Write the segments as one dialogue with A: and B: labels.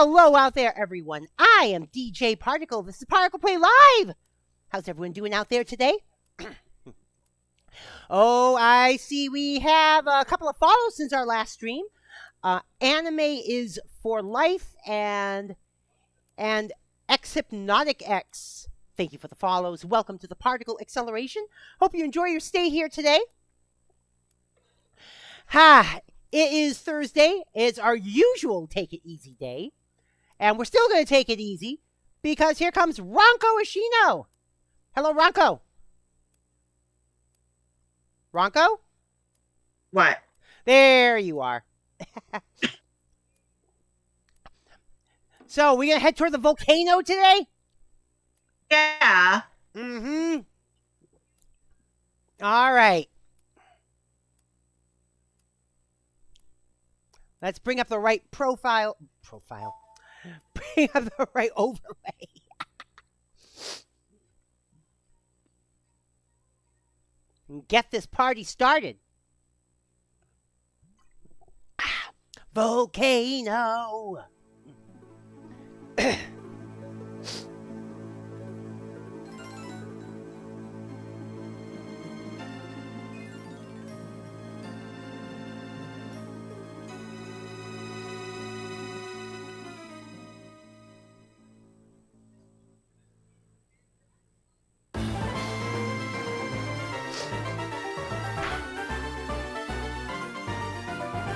A: Hello out there, everyone. I am DJ Particle. This is ParticlePlay Live. How's everyone doing out there today? Oh, I see we have a couple of follows since our last stream. Anime is for life and Exhypnotic X. Thank you for the follows. Welcome to the Particle Acceleration. Hope you enjoy your stay here today. It is Thursday. It's our usual Take It Easy day. And we're still going to take it easy because here comes Ronco Ashino. Hello, Ronco. Ronco?
B: What?
A: There you are. So, we going to head toward the volcano today?
B: Yeah.
A: Mm-hmm. All right. Let's bring up the right profile. Bring up the right overlay. And get this party started. Volcano.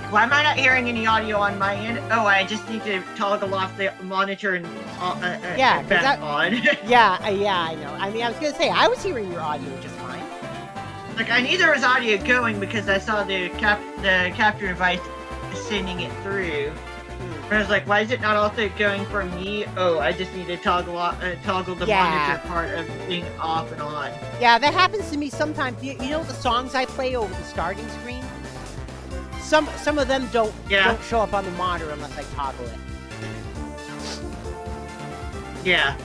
B: Why am I not hearing any audio on my end? Oh, I just need to toggle off the monitor and back on.
A: Yeah, I know. I mean, I was going to say, I was hearing your audio just fine.
B: Like, I knew there was audio going because I saw the capture device sending it through. But I was like, why is it not also going from me? Oh, I just need to toggle the monitor part of being off and on.
A: Yeah, that happens to me sometimes. You know the songs I play over the starting screen? Some of them don't show up on the monitor unless I toggle it.
B: Yeah.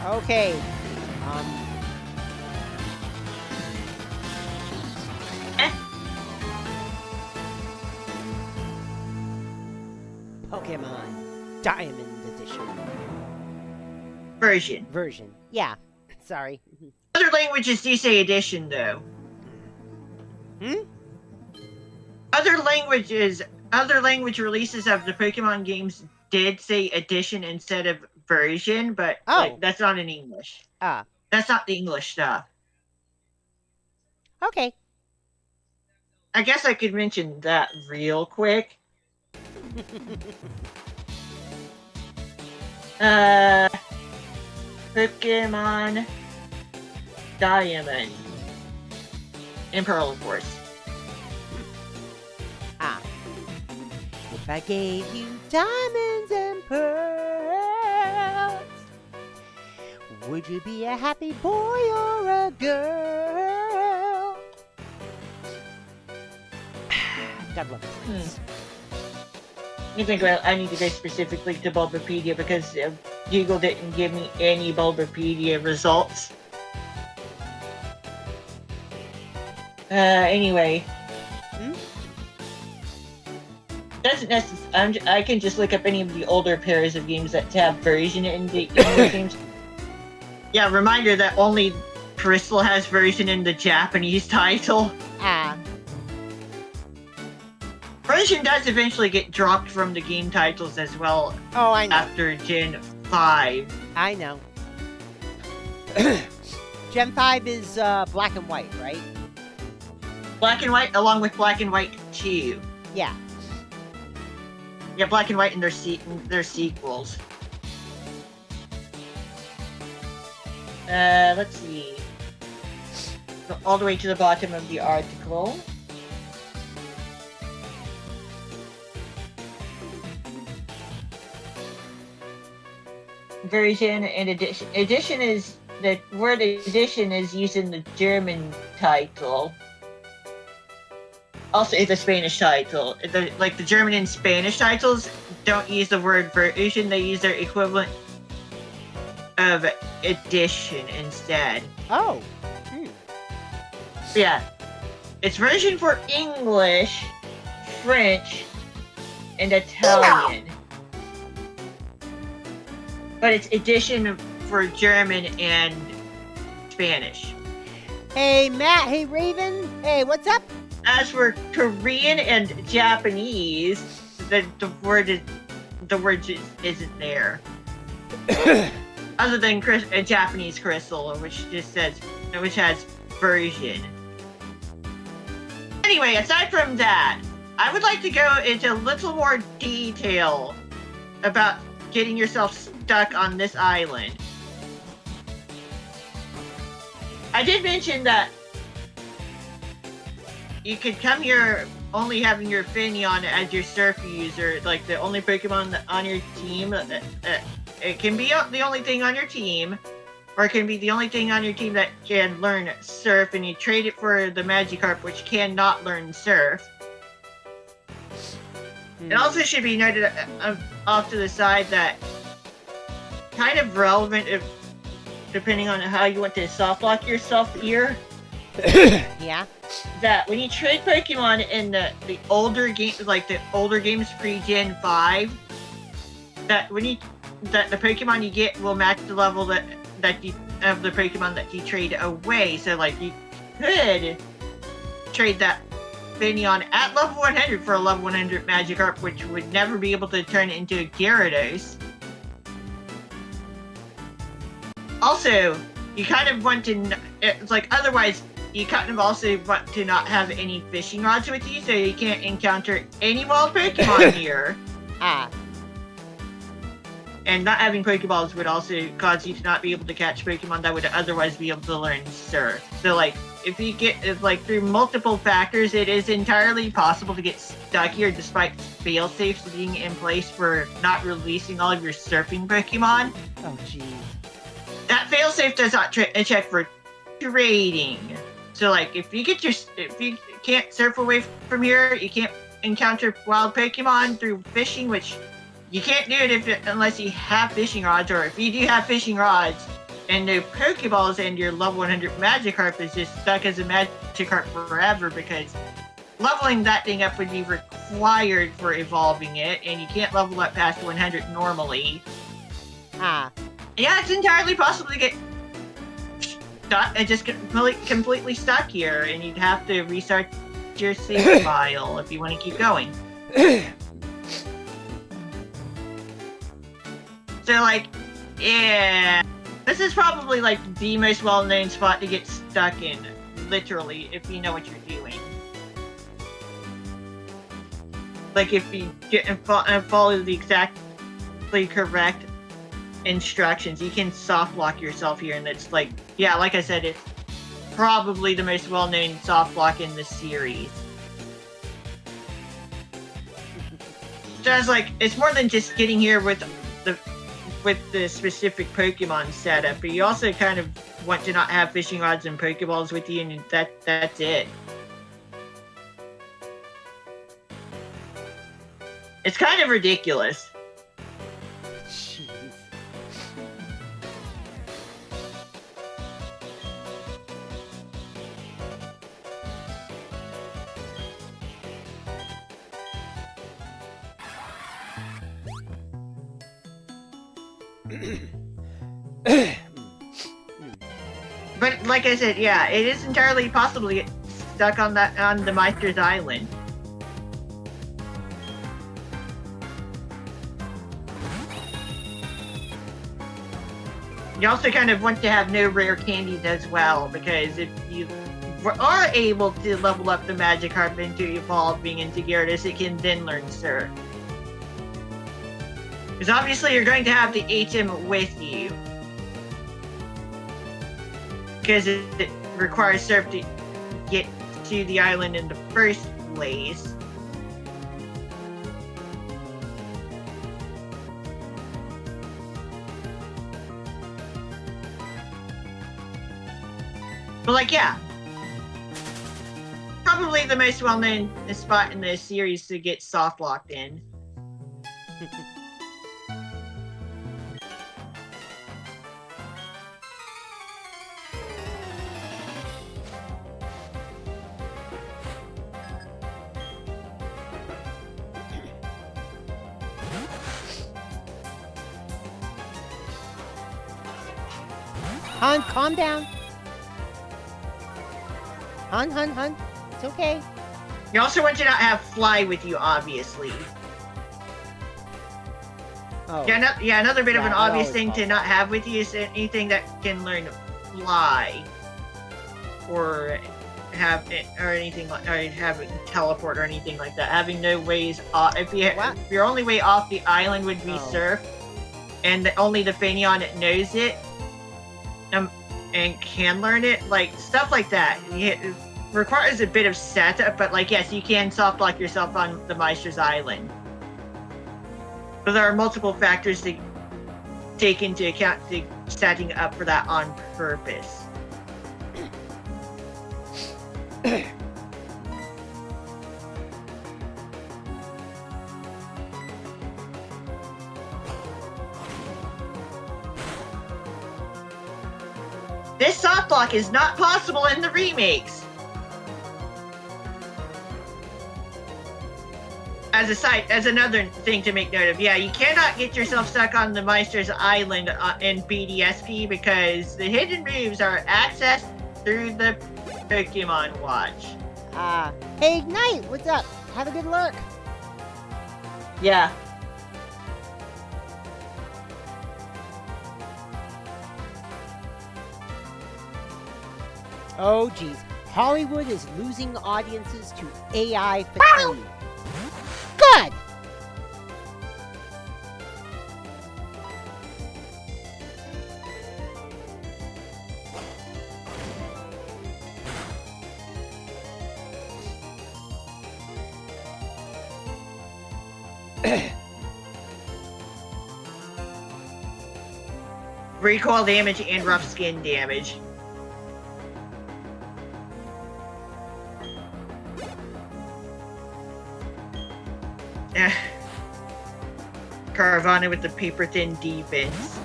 A: Okay. Pokemon Diamond Edition. Version. Yeah. Sorry.
B: Other languages do say edition, though. Other language releases of the Pokemon games did say edition instead of version, but that's not in English. That's not the English stuff.
A: Okay.
B: I guess I could mention that real quick. Pokemon Diamond and Pearl, of course.
A: If I gave you diamonds and pearls, would you be a happy boy or a girl? God love this.
B: You think I need to go specifically to Bulbapedia because Google didn't give me any Bulbapedia results. Anyway. Doesn't necessarily. I can just look up any of the older pairs of games that have version in the English games. Yeah, reminder that only Crystal has version in the Japanese title. Version does eventually get dropped from the game titles as well.
A: Oh, I know.
B: After Gen 5.
A: I know. Gen 5 is black and white, right?
B: Black and white, along with Black and White 2.
A: Yeah.
B: Yeah, Black and White and their sequels. Let's see. Go all the way to the bottom of the article. Version and edition. Edition is the word edition is used in the German title. Also, it's a Spanish title. Like the German and Spanish titles don't use the word version; they use their equivalent of edition instead.
A: Oh.
B: Yeah, it's version for English, French, and Italian. But it's edition for German and Spanish.
A: Hey, Matt. Hey, Raven. Hey, what's up?
B: As for Korean and Japanese, the word just isn't there. Other than a Japanese crystal, which has version. Anyway, aside from that, I would like to go into a little more detail about getting yourself stuck on this island. I did mention that you could come here only having your Finneon as your surf user, like the only Pokemon on your team. It can be the only thing on your team, or it can be the only thing on your team that can learn Surf, and you trade it for the Magikarp, which cannot learn Surf. It also should be noted off to the side that kind of relevant depending on how you want to soft lock yourself here.
A: Yeah.
B: That when you trade Pokemon in the older games, like the older games pre-Gen 5, that the Pokemon you get will match the level of the Pokemon that you trade away. So like you could trade that Finneon at level 100 for a level 100 Magikarp, which would never be able to turn it into a Gyarados. Also, you kind of want to, it's like, otherwise, you kind of also want to not have any fishing rods with you, so you can't encounter any wild Pokemon here. And not having Pokeballs would also cause you to not be able to catch Pokemon that would otherwise be able to learn Surf. So, like, if through multiple factors, it is entirely possible to get stuck here despite fail-safes being in place for not releasing all of your surfing Pokemon.
A: Oh, jeez.
B: That failsafe does not check for trading. So, like, if you can't surf away from here, you can't encounter wild Pokemon through fishing, which you can't do it unless you have fishing rods, or if you do have fishing rods and the Pokeballs and your level 100 Magikarp is just stuck as a Magikarp forever, because leveling that thing up would be required for evolving it, and you can't level up past 100 normally. Yeah, it's entirely possible to get stuck and just get completely stuck here, and you'd have to restart your save file if you want to keep going. So, like, yeah, this is probably like the most well-known spot to get stuck in, literally, if you know what you're doing. Like, if you get and follow the exactly correct instructions, you can soft lock yourself here, and it's like, yeah, like I said, it's probably the most well-known soft lock in the series. So it's like, it's more than just getting here with the specific Pokemon setup, but you also kind of want to not have fishing rods and Pokeballs with you, and that's it. It's kind of ridiculous. But like I said, yeah, it is entirely possible to get stuck on the Meister's Island. You also kind of want to have no rare candies as well, because if you are able to level up the Magikarp into evolving into Gyarados, it can then learn Surf. Because obviously you're going to have the HM with you. Because it requires Surf to get to the island in the first place. But like, yeah. probably the most well-known spot in the series to get soft locked in.
A: Hun, calm down. Hun. It's okay.
B: You also want to not have Fly with you, obviously.
A: Oh.
B: Yeah, another bit of an
A: Yeah,
B: obvious
A: that
B: thing
A: always
B: to not have with you is anything that can learn Fly. Or have it, or anything like, or have it teleport or anything like that. Having no ways off. If your only way off the island would be Surf, and only the Faineon knows it, and can learn it, like stuff like that. It requires a bit of setup, but like yes, you can soft lock yourself on the Meister's Island. But there are multiple factors to take into account to setting up for that on purpose. This soft lock is not possible in the remakes. As another thing to make note of, yeah, you cannot get yourself stuck on the Meister's Island in BDSP because the hidden moves are accessed through the Pokemon Watch.
A: Hey, Ignite, what's up? Have a good lurk.
B: Yeah.
A: Oh, geez. Hollywood is losing audiences to AI fatigue. Good!
B: Recoil damage and rough skin damage. Caravana with the paper-thin defense.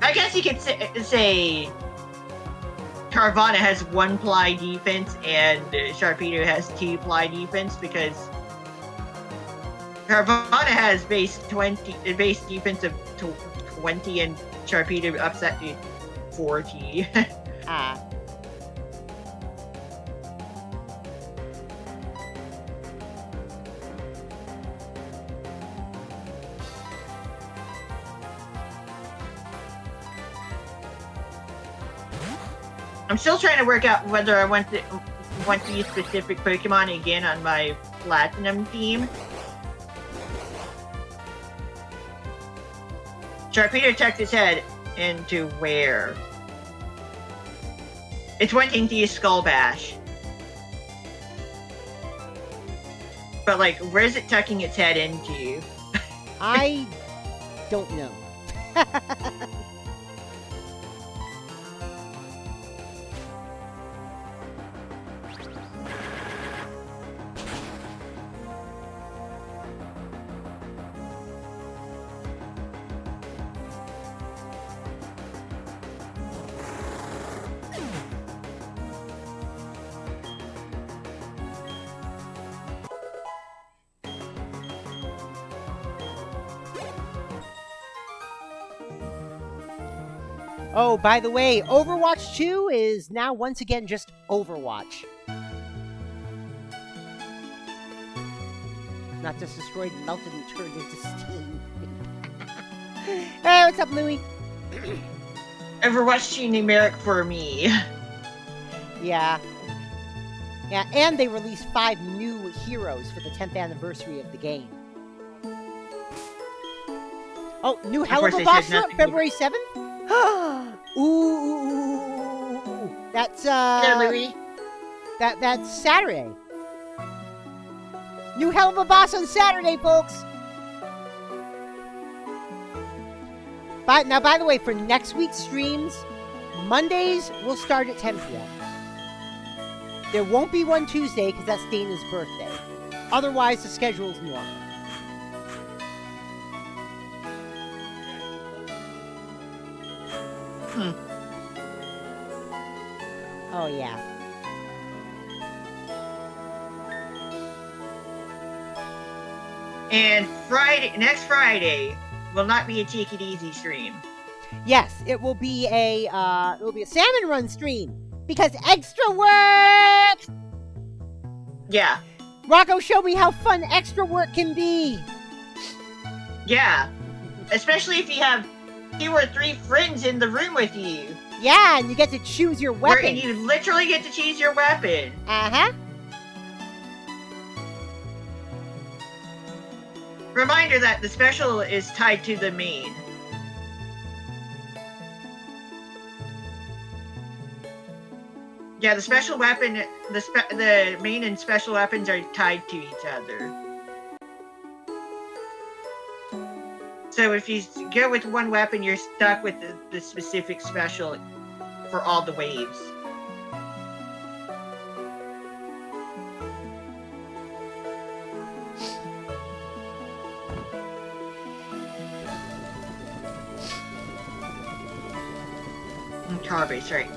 B: I guess you could say Caravana has 1-ply defense and Sharpedo has 2-ply defense because Caravana has base defense of 20 and Sharpedo ups that to 40. I'm still trying to work out whether I want to use specific Pokemon again on my Platinum team. Sharpedo tucked his head into where? It's wanting to use Skull Bash. But like, where's it tucking its head into?
A: I don't know. Oh, by the way, Overwatch 2 is now once again just Overwatch. Not just destroyed, melted, and turned into steam. Hey, what's up, Louie?
B: Overwatch 2 numeric for me.
A: Yeah. Yeah, and they released 5 new heroes for the 10th anniversary of the game. Oh, new Hell of a Boss February 7th? Ooh, that's
B: Hello, Louie.
A: That's Saturday. New Hell of a Boss on Saturday, folks. But now, by the way, for next week's streams, Mondays will start at 10 p.m. There won't be one Tuesday because that's Dana's birthday. Otherwise, the schedule is normal. Oh, yeah.
B: And next Friday will not be a Take It Easy stream.
A: Yes, it will be a salmon run stream because extra work.
B: Yeah.
A: Rocco showed me how fun extra work can be.
B: Yeah. Especially if you have 2 or 3 friends in the room with you.
A: Yeah, and you get to choose your weapon.
B: And you literally get to choose your weapon.
A: Uh-huh.
B: Reminder that the special is tied to the main. Yeah, the special weapon, the main and special weapons are tied to each other. So if you go with one weapon, you're stuck with the specific special for all the waves. Carbase, right.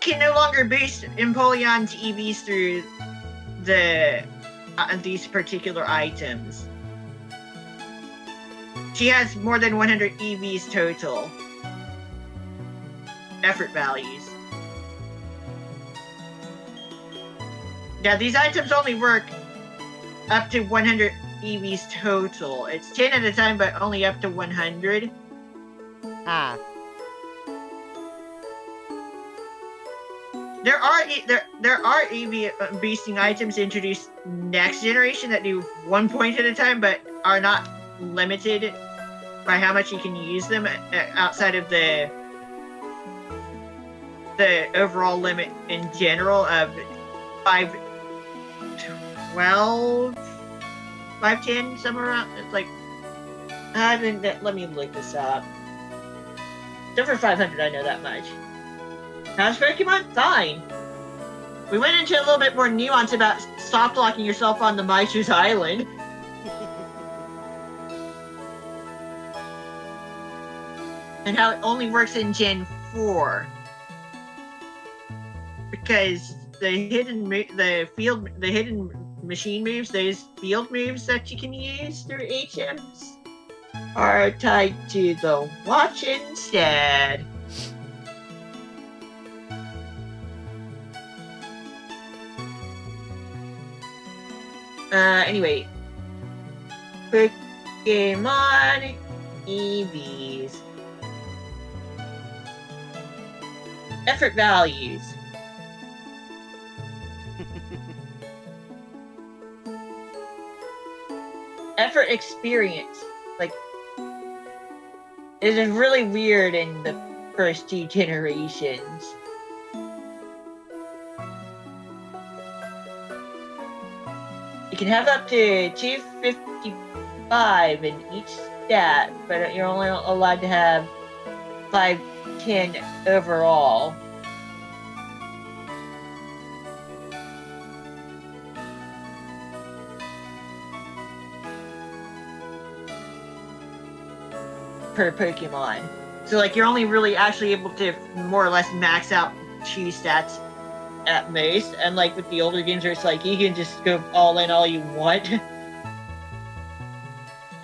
B: Can no longer boost Empoleon's EVs through these particular items. She has more than 100 EVs total. Effort values. Yeah, these items only work up to 100 EVs total. It's 10 at a time, but only up to 100.
A: Ah.
B: There are EV boosting items introduced next generation that do 1 point at a time, but are not limited by how much you can use them outside of the overall limit in general of 512, 510, somewhere around. It's like, let me look this up. Over 500, I know that much. How's Pokemon? Fine. We went into a little bit more nuance about soft locking yourself on the Maichu's Island. And how it only works in Gen 4. Because the hidden machine moves, those field moves that you can use through HMs, are tied to the watch instead. Anyway. Pokemon EVs. Effort values. Effort experience. Like, it is really weird in the first 2 generations. You can have up to 255 in each stat, but you're only allowed to have 510 overall. Per Pokemon. So like you're only really actually able to more or less max out 2 stats at most, and like with the older games where it's like you can just go all in all you want.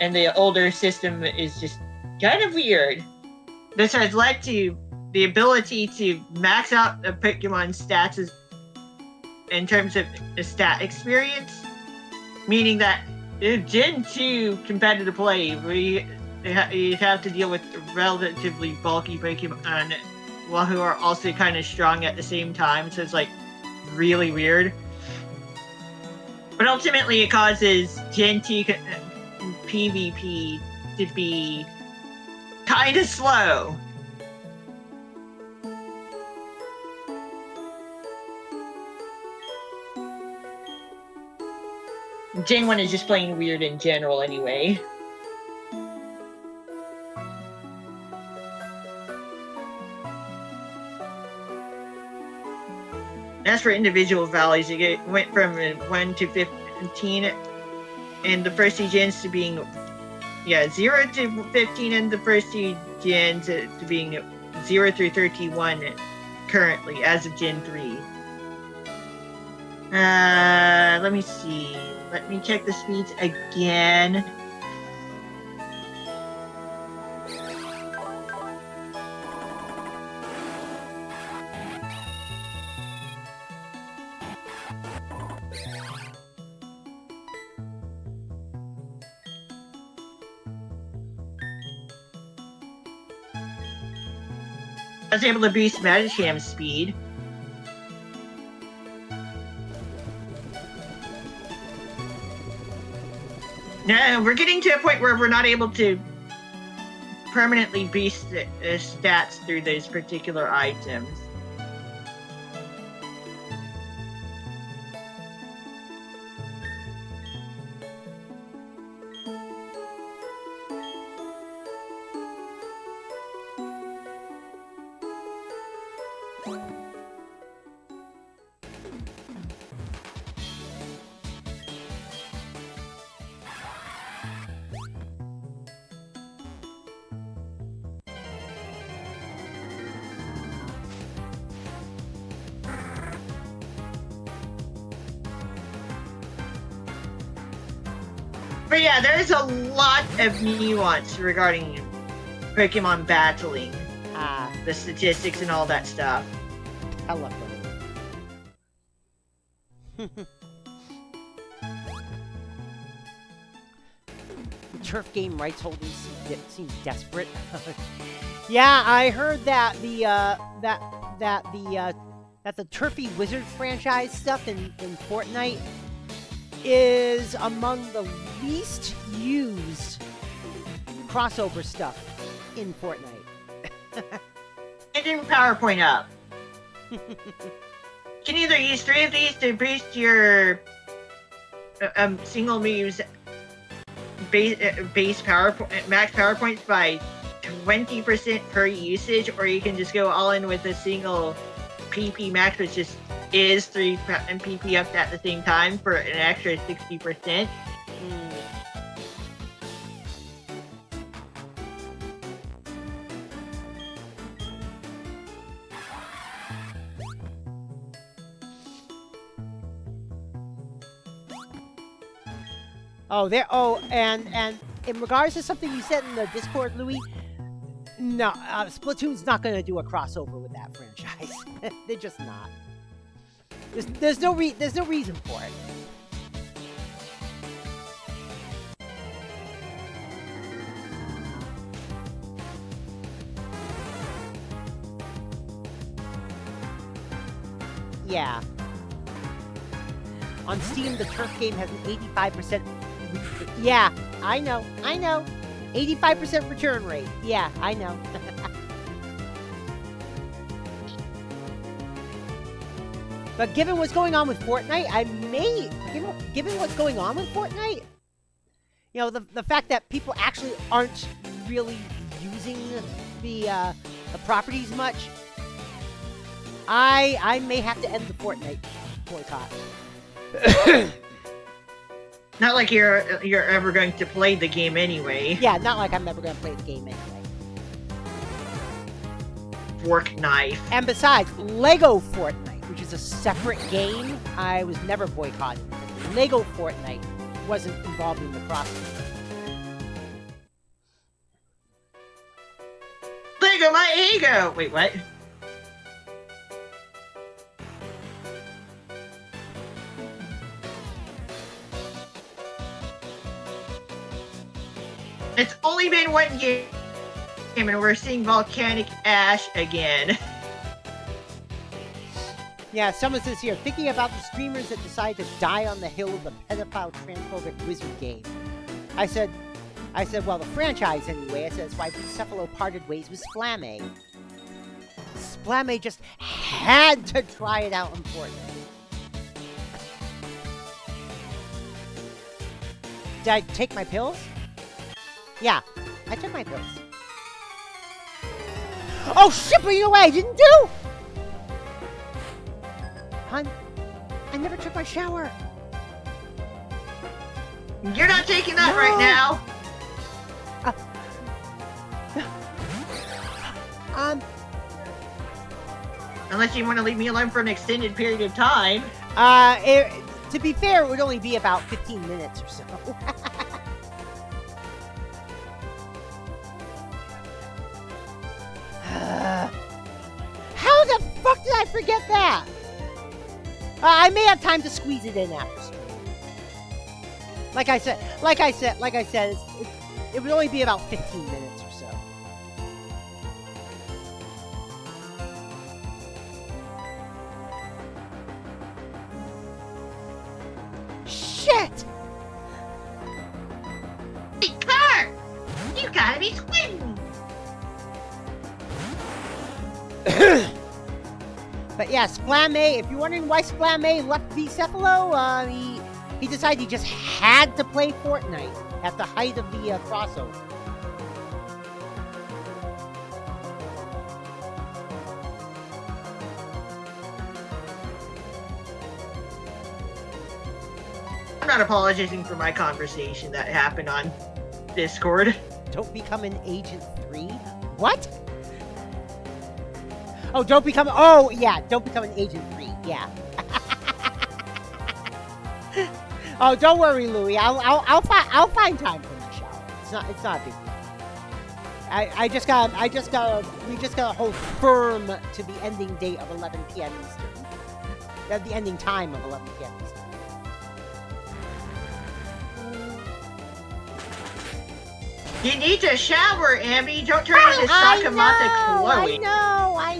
B: And the older system is just kind of weird. This has led to the ability to max out a Pokemon's stats in terms of the stat experience, meaning that in Gen 2 competitive play, you have to deal with relatively bulky Pokemon while who are also kind of strong at the same time. So it's like really weird. But ultimately, it causes Gen 2 PvP to be kind of slow. Gen 1 is just plain weird in general anyway. As for individual values, it went from 1 to 15 in the first two gens to being 0 to 15 in the first two gens to being 0 through 31 currently as of Gen 3. Let me see. Let me check the speeds again. I was able to boost Magicham's speed. Now we're getting to a point where we're not able to permanently boost the stats through those particular items. But yeah, there's a lot of nuance regarding Pokemon battling. The statistics and all that stuff.
A: I love them. The turf game rights holders seem desperate. Yeah, I heard that the Turfy Wizard franchise stuff in Fortnite is among the least used crossover stuff in Fortnite.
B: It didn't PowerPoint up. You can either use 3 of these to boost your single moves base max PowerPoints by 20% per usage, or you can just go all in with a single PP max, which just is 3 PP up at the same time for an extra 60%.
A: And in regards to something you said in the Discord, Louis, no, Splatoon's not going to do a crossover with that franchise. They're just not. There's no reason for it. Yeah. On Steam, the turf game has an 85%. Yeah, I know. 85% return rate. Yeah, I know. But given what's going on with Fortnite, given what's going on with Fortnite, you know, the fact that people actually aren't really using the properties much, I may have to end the Fortnite boycott.
B: Not like you're ever going to play the game anyway.
A: Yeah, not like I'm ever going to play the game anyway.
B: Fork knife.
A: And besides, Lego Fortnite, which is a separate game, I was never boycotting. Lego Fortnite wasn't involved in the crossover.
B: Lego my ego! Wait, what? It's only been one game, and we're seeing volcanic ash again.
A: Yeah, someone says here, thinking about the streamers that decide to die on the hill of the pedophile transphobic wizard game. I said, well, the franchise anyway. I said, that's why Bucephalon parted ways with Splamay. Splamay just had to try it out in Fortnite. Did I take my pills? Yeah, I took my pills. Oh shit, but you know what I didn't do? Hun, I never took my shower.
B: You're not taking that right now. Unless you want to leave me alone for an extended period of time.
A: To be fair, it would only be about 15 minutes or so. How the fuck did I forget that? I may have time to squeeze it in after stream. Like I said, it would only be about 15 minutes or so. Shit!
B: Hey, Clark! You gotta be squinting!
A: But yeah, Splamay, if you're wondering why Splamay left Bucephalon, he decided he just had to play Fortnite at the height of the crossover.
B: I'm not apologizing for my conversation that happened on Discord.
A: Don't become an Agent 3? What? Oh, don't become an Agent 3, yeah. Oh, don't worry, Louie. I'll find time for my shower. It's not a big deal. We just gotta hold firm to the ending date of 11 p.m. Eastern. The ending time of 11 p.m. Eastern.
B: You need to shower, Ambi. Don't turn into Sakamata Chloe.
A: I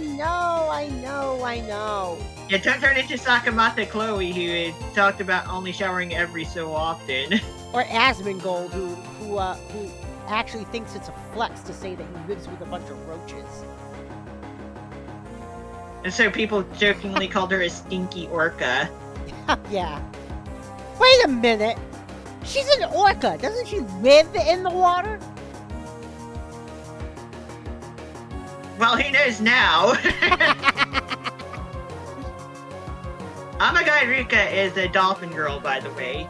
A: know.
B: Yeah, don't turn into Sakamata Chloe, who talked about only showering every so often.
A: Or Asmongold, who actually thinks it's a flex to say that he lives with a bunch of roaches.
B: And so people jokingly called her a stinky orca.
A: Yeah. Wait a minute. She's an orca. Doesn't she live in the water?
B: Well, he knows now. Amagai Ruka is a dolphin girl, by the way.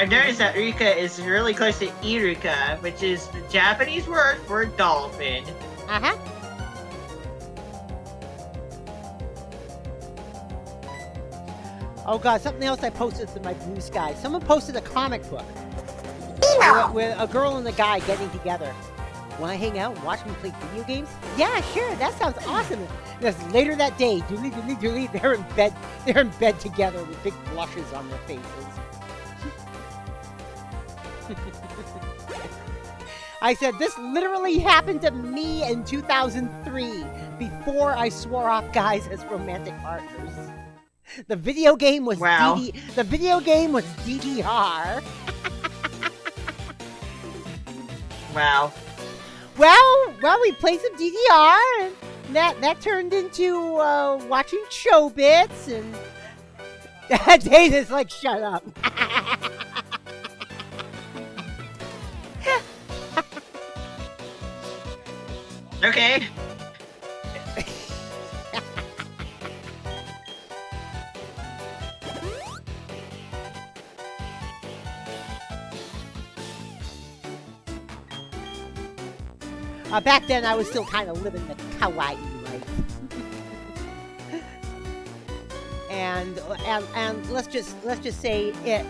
B: I've noticed that Ruka is really close to Iruka, which is the Japanese word for dolphin.
A: Uh-huh. Oh god, something else I posted to my Blue Sky. Someone posted a comic book with a girl and a guy getting together. Want to hang out and watch me play video games? Yeah, sure. That sounds awesome. Because later that day, doodly, they're in bed together with big blushes on their faces. I said, this literally happened to me in 2003, before I swore off guys as romantic partners. The video game was The video game was DDR.
B: Wow.
A: Well, we played some DDR, and that turned into watching Chobits, and Data's like, shut up.
B: Okay.
A: Back then, I was still kind of living the kawaii life. and let's just say it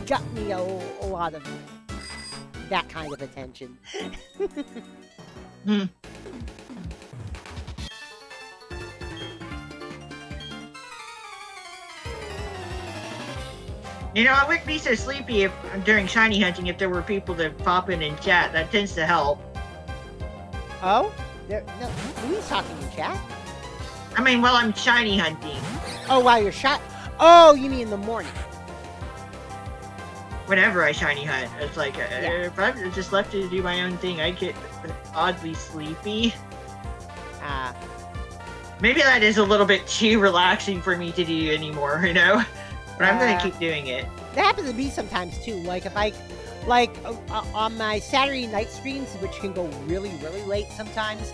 A: got me a lot of that kind of attention.
B: You know, I wouldn't be so sleepy if during shiny hunting if there were people to pop in and chat. That tends to help.
A: Oh? No, who's talking in chat?
B: I mean, while I'm shiny hunting.
A: Oh, while you're shot. Oh, you mean in the morning?
B: Whenever I shiny hunt, it's like
A: Yeah.
B: if I'm just left to do my own thing, I get oddly sleepy. Maybe that is a little bit too relaxing for me to do anymore, you know? But I'm gonna keep doing it.
A: That happens to me sometimes too. Like if I, like on my Saturday night streams, which can go really, really late sometimes.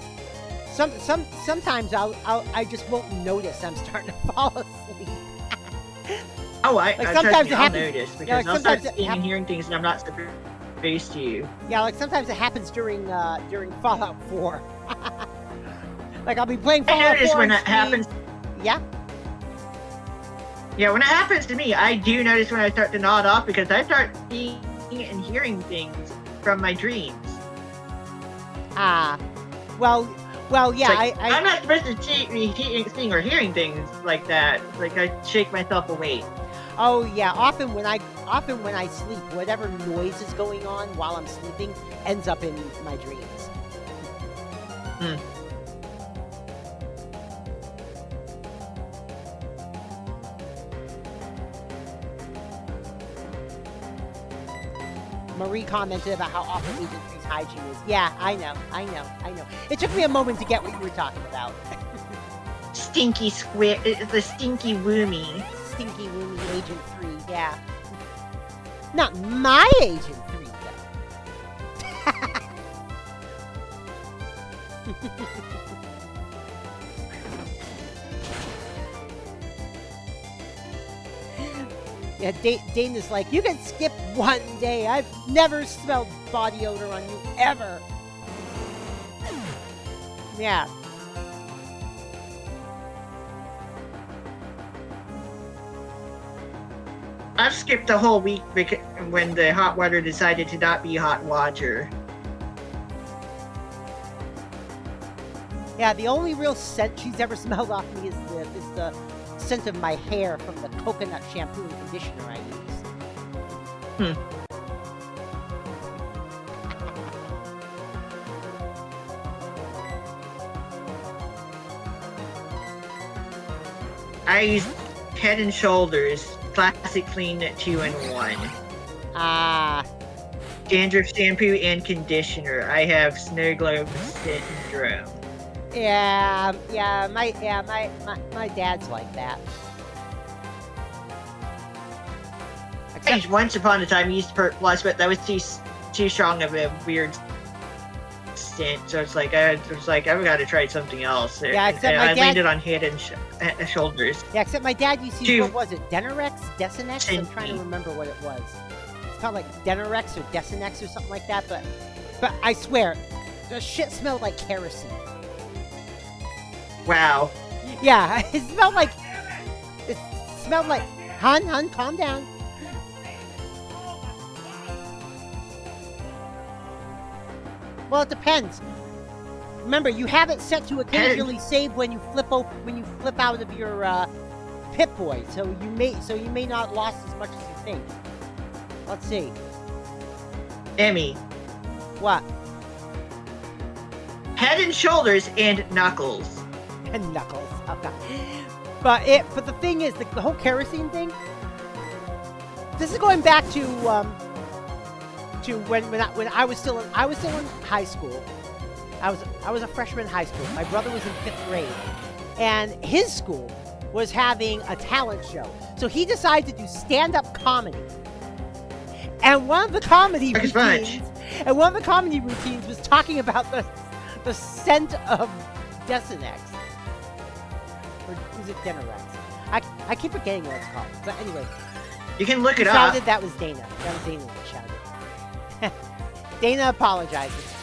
A: Sometimes I just won't notice I'm starting to fall asleep.
B: Oh,
A: Like,
B: trust
A: sometimes
B: me,
A: it
B: I'll
A: happens-
B: notice because
A: yeah, like,
B: I'll start
A: sometimes it
B: seeing and hearing things that I'm not supposed to.
A: Yeah, like sometimes it happens during Fallout 4. Like I'll be playing
B: I
A: Fallout 4.
B: notice when
A: on
B: that
A: stream.
B: happens.
A: Yeah.
B: Yeah, when it happens to me, I do notice when I start to nod off because I start seeing and hearing things from my dreams.
A: Well, yeah.
B: Like,
A: I
B: I'm not supposed to seeing or hearing things like that. Like I shake myself awake.
A: Oh yeah. Often when I sleep, whatever noise is going on while I'm sleeping ends up in my dreams. Marie commented about how awful Agent 3's hygiene is. Yeah, I know. It took me a moment to get what you were talking about.
B: Stinky squid, the stinky woomy.
A: Stinky Woomy Agent 3, yeah. Not my Agent 3, though. Yeah, Dana's like, you can skip one day. I've never smelled body odor on you, ever. Yeah.
B: I've skipped a whole week because when the hot water decided to not be hot water.
A: Yeah, the only real scent she's ever smelled off me is the scent of my hair from the coconut shampoo and conditioner I use.
B: I use Head and Shoulders Classic Clean 2-in-1. Dandruff shampoo and conditioner. I have snow globe syndrome.
A: Yeah, my dad's like that. Except,
B: Once upon a time, I used Perk Plus, but that was too strong of a weird scent. So it's like I've got to try something else.
A: Yeah, except my
B: I
A: dad-
B: landed on Head and Shoulders.
A: yeah, except my dad used to use,
B: Two.
A: what was it, Denerex? Desinex? I'm trying to remember what it was. It's called like Denerex or Desinex or something like that, but I swear, the shit smelled like kerosene.
B: Wow.
A: Yeah, it smelled like, hun, calm down. Well, it depends. Remember, you have it set to occasionally save when you flip out of your Pip-Boy, so you may not lost as much as you think. Let's see.
B: Emmy.
A: What?
B: Head and Shoulders and Knuckles.
A: And Knuckles. Oh, God. But the thing is, the whole kerosene thing. This is going back to when I was still in high school. I was a freshman in high school. My brother was in 5th grade, and his school was having a talent show. So he decided to do stand-up comedy. And one of the comedy routines was talking about the scent of Desinex. Or is it Denerex? I keep forgetting what it's called. But anyway.
B: You can look it up.
A: Shouted, that was Dana. That was Dana that shouted. Dana apologizes.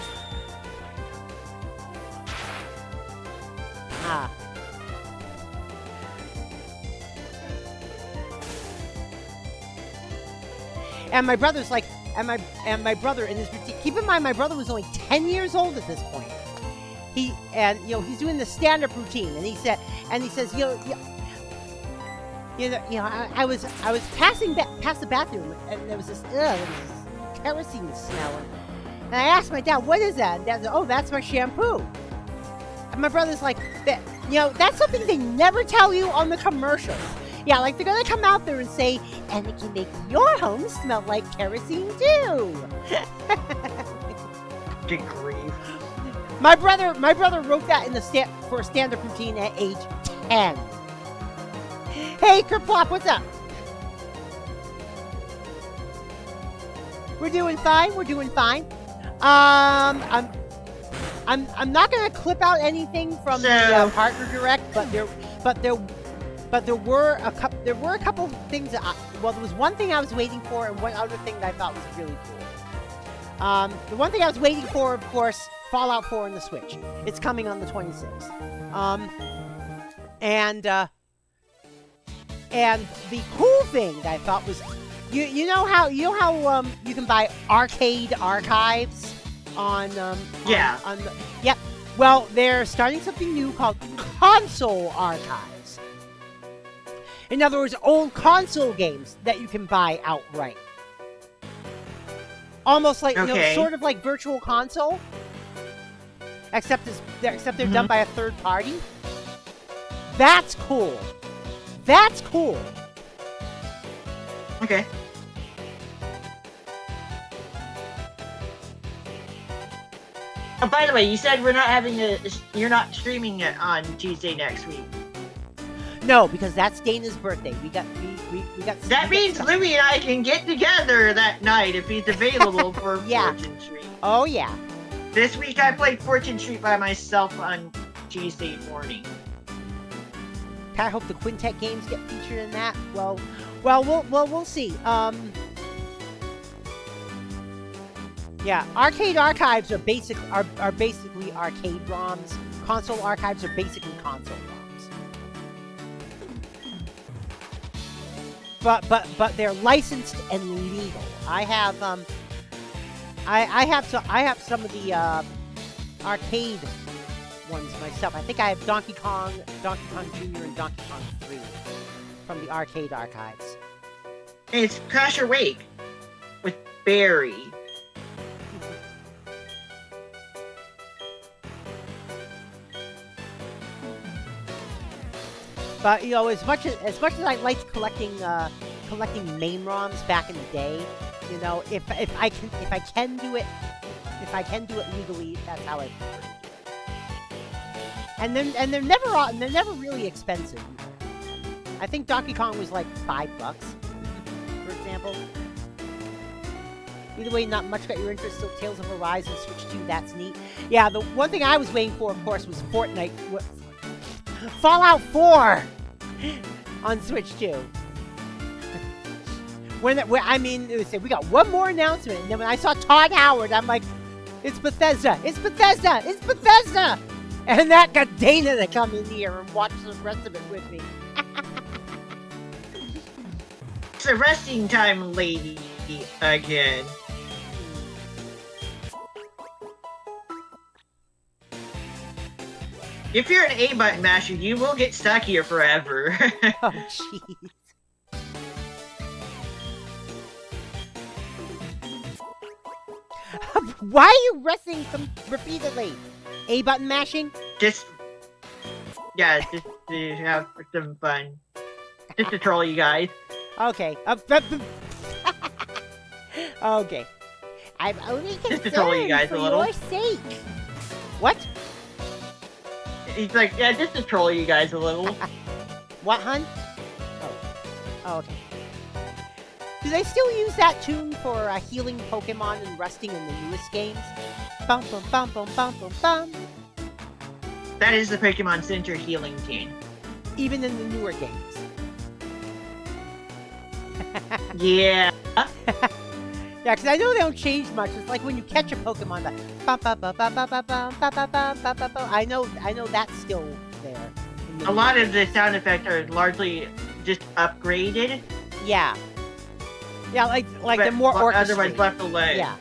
A: And my brother's like, and my brother in his routine. Keep in mind, my brother was only 10 years old at this point. He's doing the stand-up routine, and he says, I was passing past the bathroom, and there was this kerosene smell, and I asked my dad, "What is that?" And Dad said, "Oh, that's my shampoo." my brother's like, that, that's something they never tell you on the commercials. Yeah, like they're gonna come out there and say, and it can make your home smell like kerosene too.
B: Good grief.
A: My brother wrote that in for a stand-up routine at age 10. Hey, Kerplop, what's up? We're doing fine. We're doing fine. I'm not gonna clip out anything from the partner direct, but there were a couple things that there was one thing I was waiting for, and one other thing that I thought was really cool. The one thing I was waiting for, of course, Fallout 4 on the Switch. It's coming on the 26th. And the cool thing that I thought was, you know how you can buy arcade archives on yep. Well, they're starting something new called console archives. In other words, old console games that you can buy outright. Almost like sort of like Virtual Console, except they're done by a third party. That's cool. That's cool.
B: Okay. Oh, by the way, you said you're not streaming it on Tuesday next week.
A: No, because that's Dana's birthday. We got.
B: That means Louie and I can get together that night if he's available for Fortune Street.
A: Oh yeah.
B: This week I played Fortune Street by myself on Tuesday morning.
A: I hope the Quintet games get featured in that. Well, we'll see. Yeah, arcade archives are basically arcade ROMs. Console archives are basically console ROMs. But they're licensed and legal. I have some of the arcade ones myself. I think I have Donkey Kong Jr. and Donkey Kong 3 from the arcade archives.
B: And it's Crasher Wake with Barry.
A: But as much as I liked collecting MAME ROMs back in the day, if I can do it legally, that's how I prefer to do it. And they're never really expensive. I think Donkey Kong was like $5, for example. Either way, not much got your interest. Still, Tales of Horizon Switch 2, that's neat. Yeah, the one thing I was waiting for, of course, was Fallout 4 on Switch 2. We got one more announcement, and then when I saw Todd Howard, I'm like, it's Bethesda! It's Bethesda! It's Bethesda! And that got Dana to come in here and watch the rest of it with me.
B: It's a resting time, lady, again. If you're an A-button masher, you will get stuck here forever.
A: Oh, jeez. Why are you resting repeatedly? A-button mashing?
B: Just to have some fun. Just to troll you guys.
A: Okay. Okay. I'm only concerned
B: to troll you guys
A: for
B: a little.
A: your sake. What?
B: He's like, yeah, just to troll you guys a little.
A: What, hun? Oh, okay. Do they still use that tune for healing Pokemon and resting in the newest games? Bum bum bum bum bum bum bum.
B: That is the Pokemon Center healing tune.
A: Even in the newer games.
B: Yeah.
A: Yeah, because I know they don't change much. It's like when you catch a Pokemon, the I know that's still there.
B: A lot of the sound effects are largely just upgraded.
A: Yeah. Yeah, like they're more orchestrated.
B: Otherwise left alone.
A: Yeah.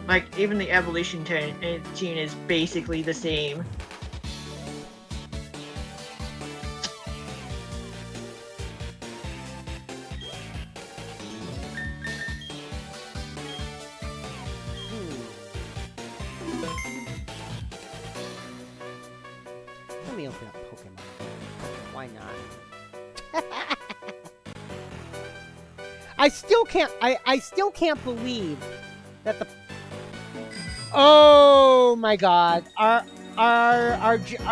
B: Like, even the evolution tune is basically the same.
A: me open up Pokemon. Why not? I still can't believe that the. Oh my God! Our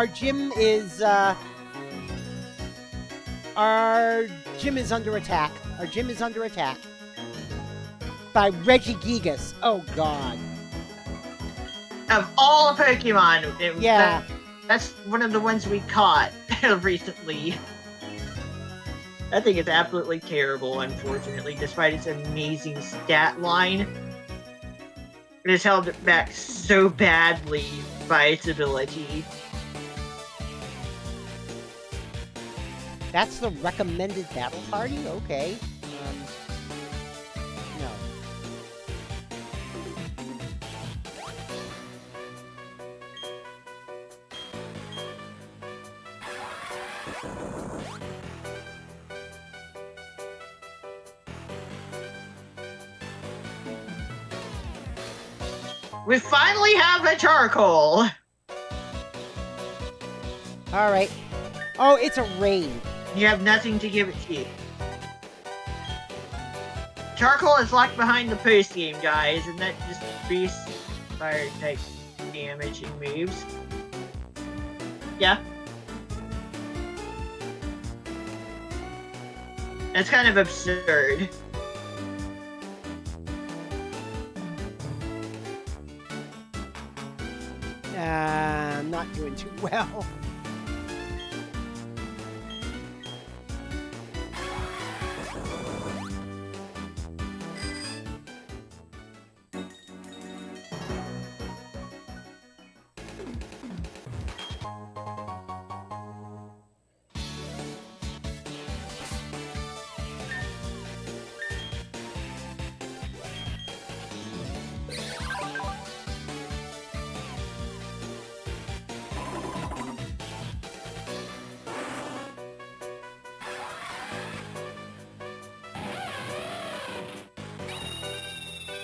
A: gym is our gym is under attack. Our gym is under attack by Regigigas. Oh God!
B: Of all Pokemon,
A: Yeah.
B: that's one of the ones we caught recently. That thing is absolutely terrible, unfortunately, despite its amazing stat line. It has held it back so badly by its ability.
A: That's the recommended battle party? Okay. No.
B: We finally have a charcoal!
A: Alright. Oh, it's a raid.
B: You have nothing to give it to. Charcoal is locked behind the post game, guys, and that just boosts fire type damage and moves. Yeah. That's kind of absurd.
A: I'm not doing too well.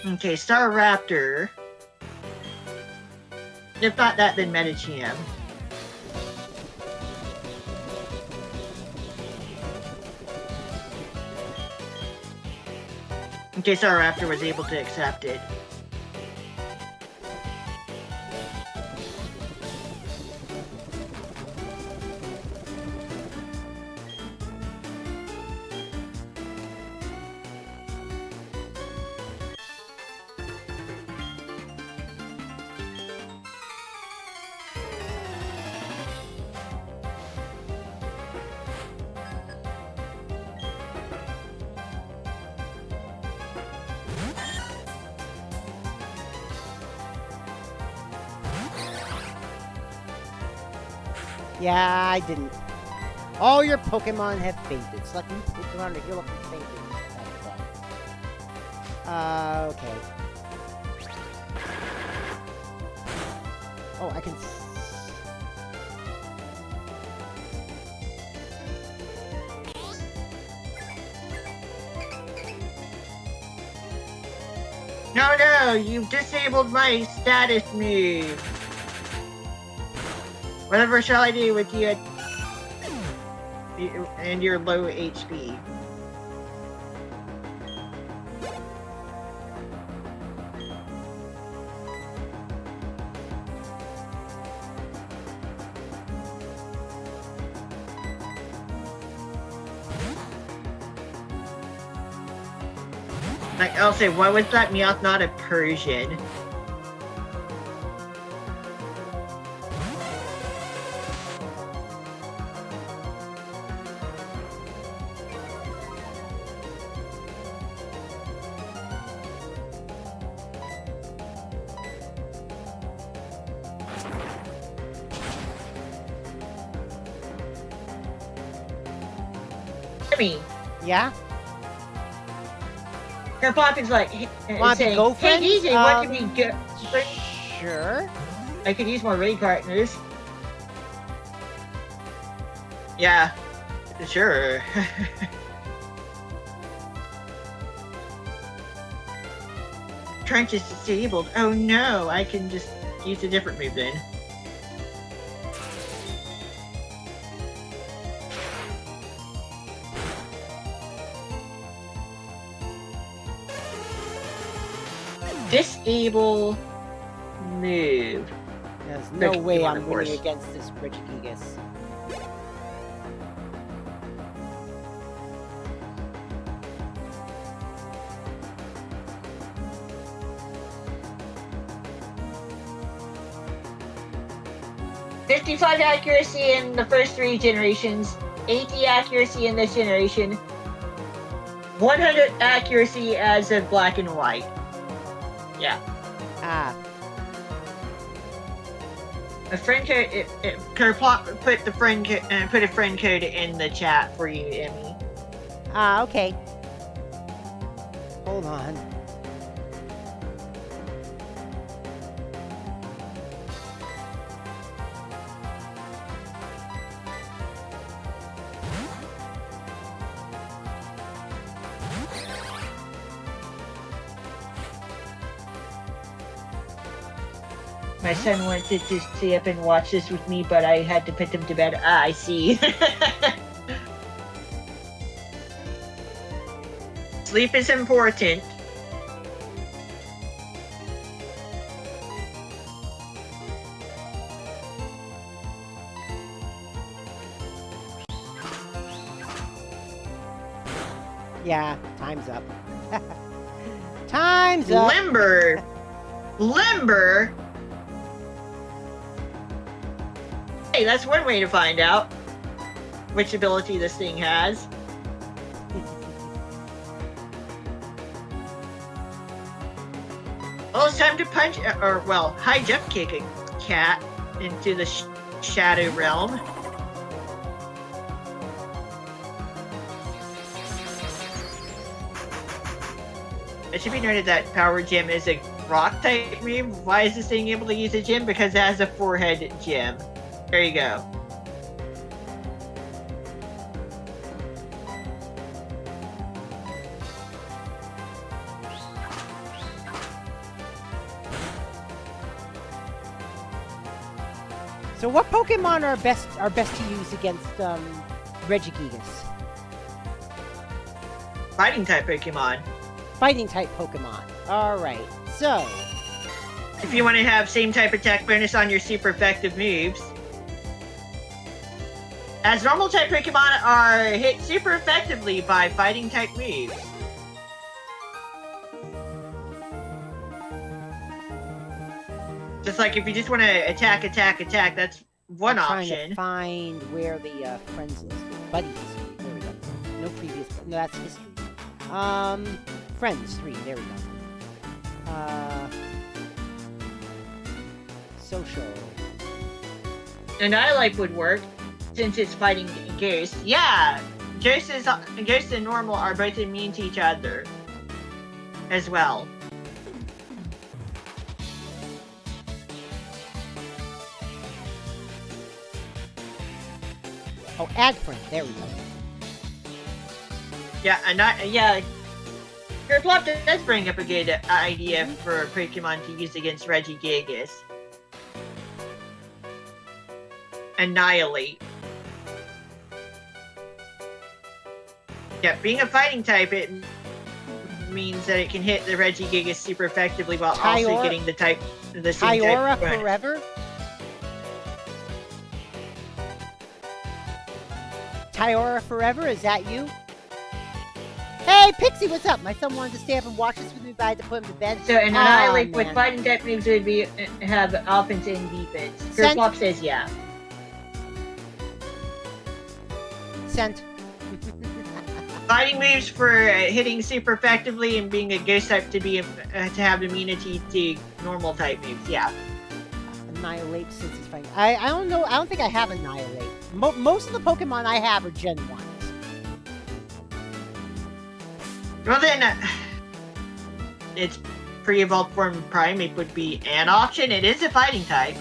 B: Okay, Staraptor. If not that, then Medicham. Okay, Staraptor was able to accept it.
A: Yeah, I didn't. All your Pokemon have fainted. Select new Pokemon to heal up from fainting. Okay. Oh, I can.
B: No, you've disabled my status move. Whatever shall I do with you and your low HP? Like, I'll say, why was that Meowth not a Persian?
A: Yeah?
B: Her pocket's like,
A: Want to
B: saying,
A: go,
B: hey
A: friends?
B: DJ, what can we go?
A: Sure.
B: I could use more raid partners. Yeah, sure. Trench is disabled. Oh no, I can just use a different move then. Disable move.
A: There's no
B: Pokemon,
A: way
B: of
A: I'm
B: course.
A: winning against this Regigigas.
B: .55 accuracy in the first 3 generations, 80 accuracy in this generation, 100 accuracy as of black and white. Yeah.
A: Ah.
B: A friend code. Put the friend put a friend code in the chat for you, Emmy.
A: Ah, okay. Hold on.
B: My son wanted to stay up and watch this with me, but I had to put him to bed. Ah, I see. Sleep is important.
A: Yeah, time's up. Time's up.
B: Limber. Limber? Hey, that's one way to find out which ability this thing has. Well, it's time to punch, or well, high jump kick a cat into the shadow realm. It should be noted that Power Gem is a rock type move. Why is this thing able to use a gem? Because it has a forehead gem. There you go.
A: So what Pokemon are best to use against Regigigas?
B: Fighting type Pokemon.
A: Fighting type Pokemon. Alright, so
B: If you want to have same type attack bonus on your super effective moves. As normal type Pokemon are hit super effectively by fighting type moves. Just like if you just want to attack, that's one
A: I'm
B: option.
A: trying to find where the friends list is. Buddy history. There we go. No previous. No, that's history. Friends 3. There we go. Social.
B: And I like would work since it's fighting Ghost. Yeah, Ghost and Normal are both immune to each other as well.
A: Oh, add friend. There we go.
B: Yeah, yeah. Kerplop does bring up a good idea for Pokemon to use against Regigigas. Annihilate. Yeah, being a fighting type, it means that it can hit the Regigigas super effectively while also getting the same
A: Tyora
B: type bonus.
A: forever? Tyora forever? Is that you? Hey, Pixie, what's up? My son wanted to stay up and watch this with me, but I had to put him to bed.
B: So, an Annihilate with
A: man.
B: fighting type moves would be have offense and defense. Kerplop says yeah.
A: Sent.
B: Fighting moves for hitting super effectively and being a ghost type to be to have immunity to normal type moves. Yeah.
A: Annihilate since he's fighting. I don't know. I don't think I have Annihilate. Most of the Pokemon I have are Gen 1s.
B: Well then, its pre-evolved form Primeape would be an option. It is a fighting type.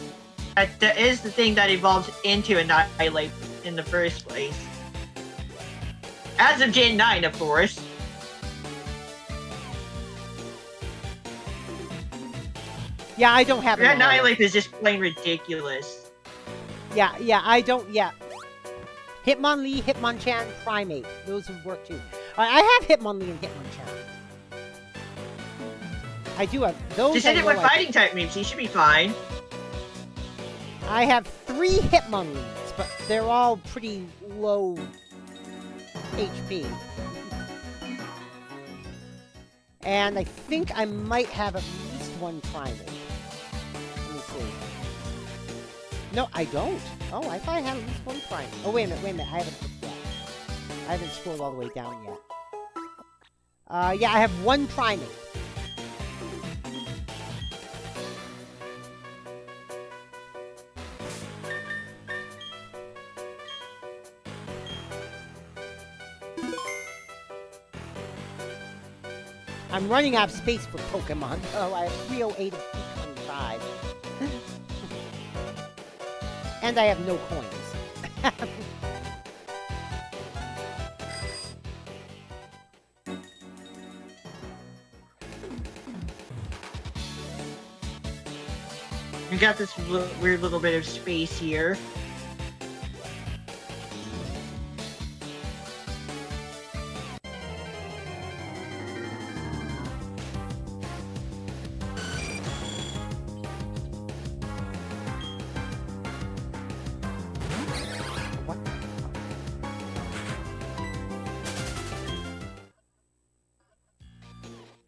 B: That is the thing that evolves into Annihilate in the first place. As of Gen 9, of course.
A: Yeah, I don't have
B: Annihilate is just plain ridiculous.
A: Yeah, I don't, yeah. Hitmonlee, Hitmonchan, Primeape. Those would work too. I have Hitmonlee and Hitmonchan. I do have those.
B: Just hit it with fighting type moves. He should be fine.
A: I have 3 Hitmonlees, but they're all pretty low HP. And I think I might have at least 1 primal. Let me see. No, I don't. Oh, I thought I had at least 1 primal. Oh, wait a minute. I haven't yet. I haven't scrolled all the way down yet. Yeah, I have 1 primate. I'm running out of space for Pokemon. Oh, I have 308 and 325. And I have no coins.
B: We got this weird little bit of space here.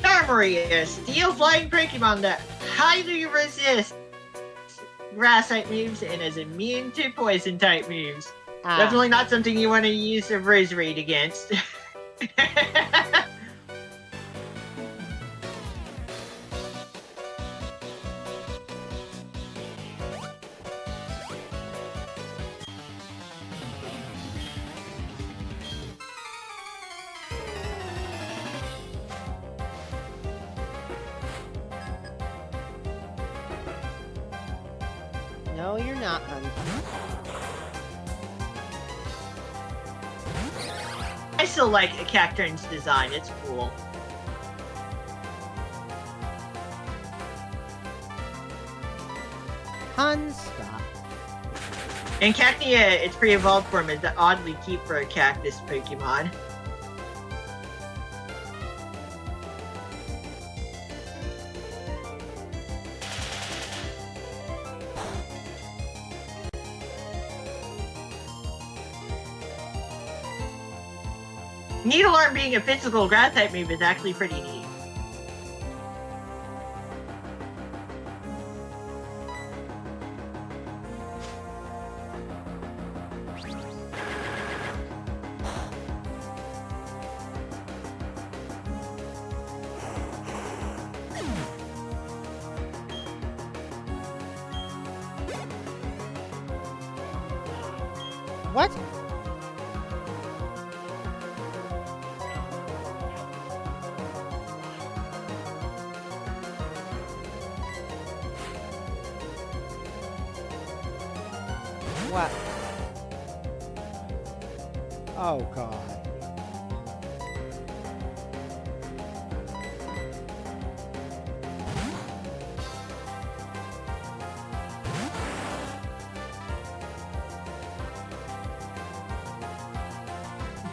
B: Armoria, steel flying Pokemon that highly resists grass type moves and is immune to poison type moves. Definitely not something you want to use a Roserade against.
A: No, you're not, honey.
B: I still like a Cacturne's design, it's cool.
A: Hun, stop.
B: And Cacnea, its pre-evolved form, is oddly cute for a cactus Pokemon. Needlearm being a physical grass type move is actually pretty neat.
A: What? What? Oh, God.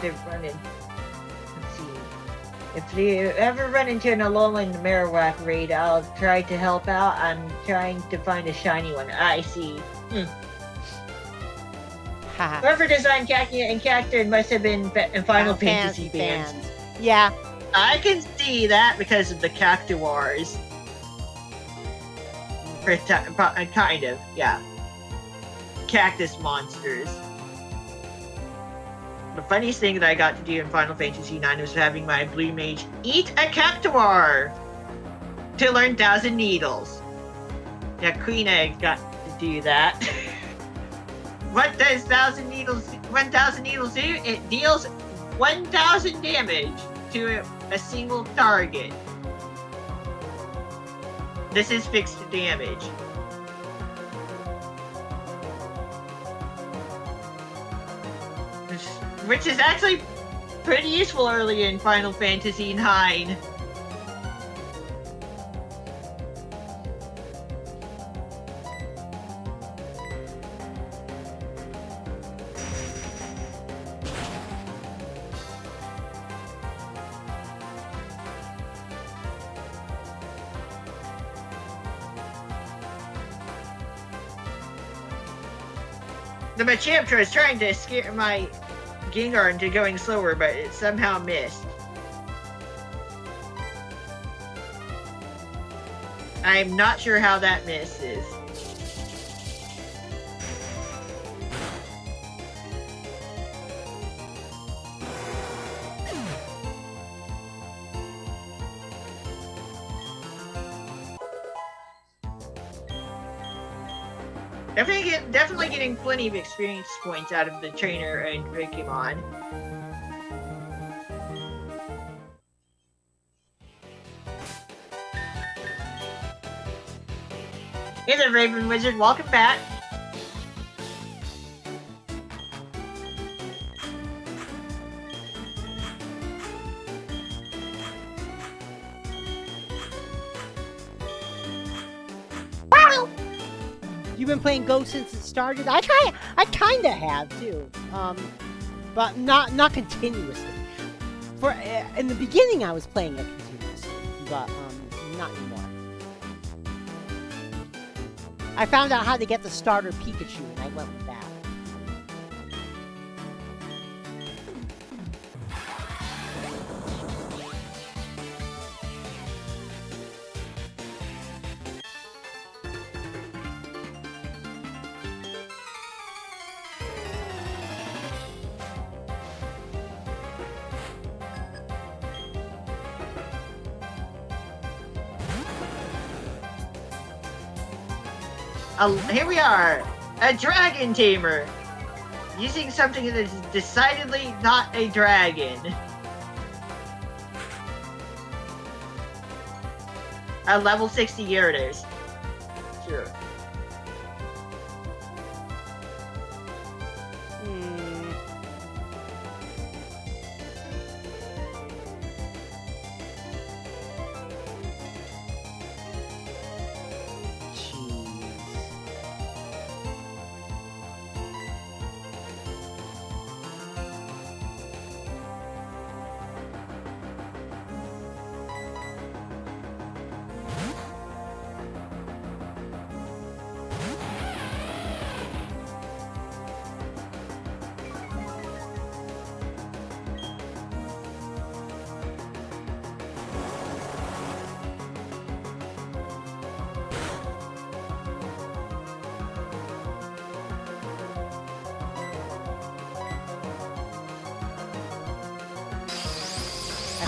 B: They're running. Let's see. If you ever run into an Alolan Marowak raid, I'll try to help out. I'm trying to find a shiny one. I see. Whoever designed Cacnea and Cacturne must have been in Final Fantasy fans.
A: Yeah.
B: I can see that because of the Cactuars. Kind of, yeah. Cactus monsters. The funniest thing that I got to do in Final Fantasy IX was having my Blue Mage eat a Cactuar to learn 1,000 Needles. Yeah, Queen Egg got to do that. What does 1,000 Needles do? It deals 1,000 damage to a single target. This is fixed damage. Which is actually pretty useful early in Final Fantasy IX. The Machamp was trying to scare my Gengar into going slower, but it somehow missed. I'm not sure how that misses. Definitely getting plenty of experience points out of the trainer and Pokemon. Hey there, Raven Wizard. Welcome back.
A: You've been playing Go since it started? I kinda have too. But not continuously. For in the beginning I was playing it continuously, but not anymore. I found out how to get the starter Pikachu and I went with that.
B: Here we are, a dragon tamer, using something that is decidedly not a dragon. A level 60 Gyarados. Sure.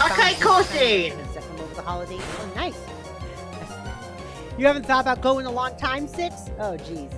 B: Okay, Coasting!
A: Over the holidays. Oh, nice. You haven't thought about going a long time, Six? Oh, jeez.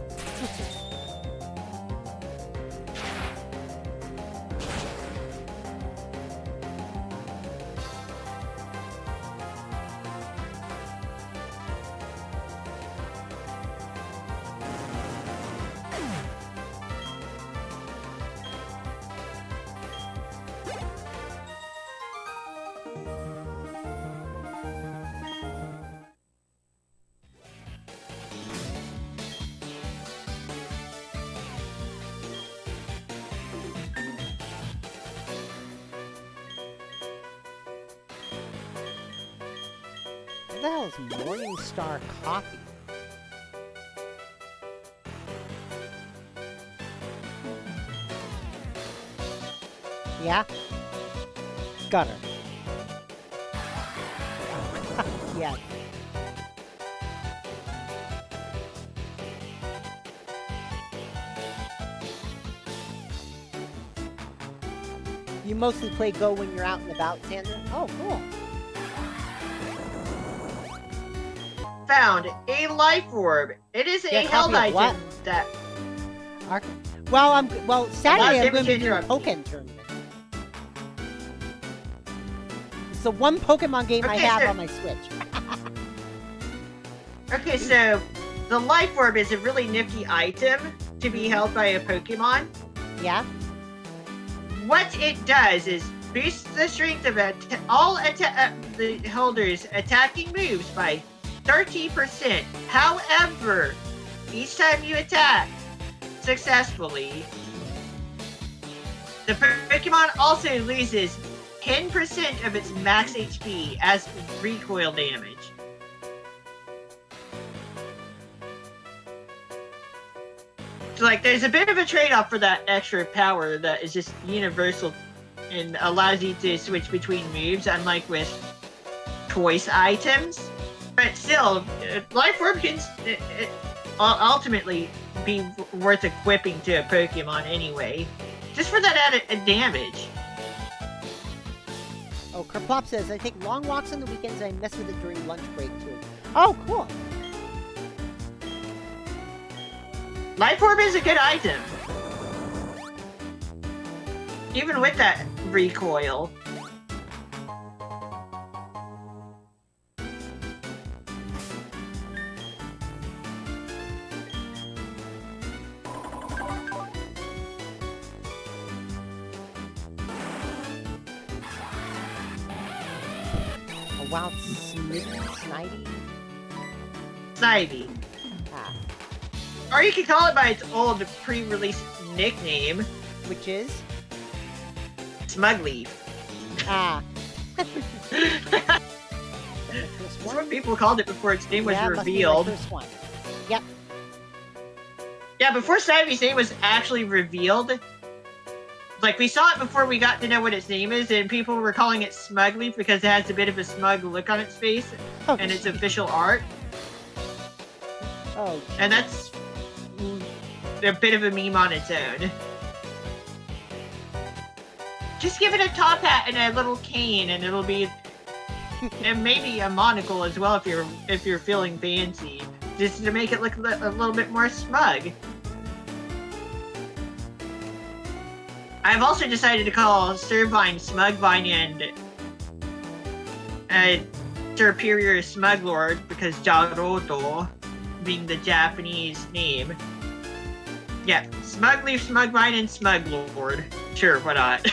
A: What the hell is Morningstar Coffee? Yeah? Gutter. Yeah. You mostly play Go when you're out and about, Sandra? Oh, cool.
B: Found a life orb. It is a held item that.
A: Well, Saturday I'm going to be doing a Pokemon tournament. It's the one Pokemon game I have on my Switch.
B: Okay, so the life orb is a really nifty item to be held by a Pokemon.
A: Yeah.
B: What it does is boosts the strength of all the holders' attacking moves by 30%. However, each time you attack successfully, the Pokemon also loses 10% of its max HP as recoil damage. So, like, there's a bit of a trade-off for that extra power that is just universal and allows you to switch between moves, unlike with choice items. But still, Life Orb can ultimately be worth equipping to a Pokemon anyway. Just for that added damage.
A: Oh, Kerplop says, I take long walks on the weekends and I mess with it during lunch break too. Oh, cool.
B: Life Orb is a good item. Even with that recoil.
A: A wild Snivy?
B: Snivy.
A: Ah.
B: Or you can call it by its old pre-release nickname.
A: Which is?
B: Smugleaf.
A: Ah.
B: That's what people called it before its name was revealed.
A: Must be my first one. Yep.
B: Yeah, before Snivy's name was actually revealed, like, we saw it before we got to know what its name is, and people were calling it Smugleaf because it has a bit of a smug look on its face, and its official art.
A: Oh, geez.
B: And that's a bit of a meme on its own. Just give it a top hat and a little cane, and it'll be, and maybe a monocle as well if you're feeling fancy, just to make it look a little bit more smug. I've also decided to call Servine Smugvine and Superior Smuglord because Jaroto being the Japanese name. Yeah, Smugleaf, Smugvine, and Smuglord. Sure, why not?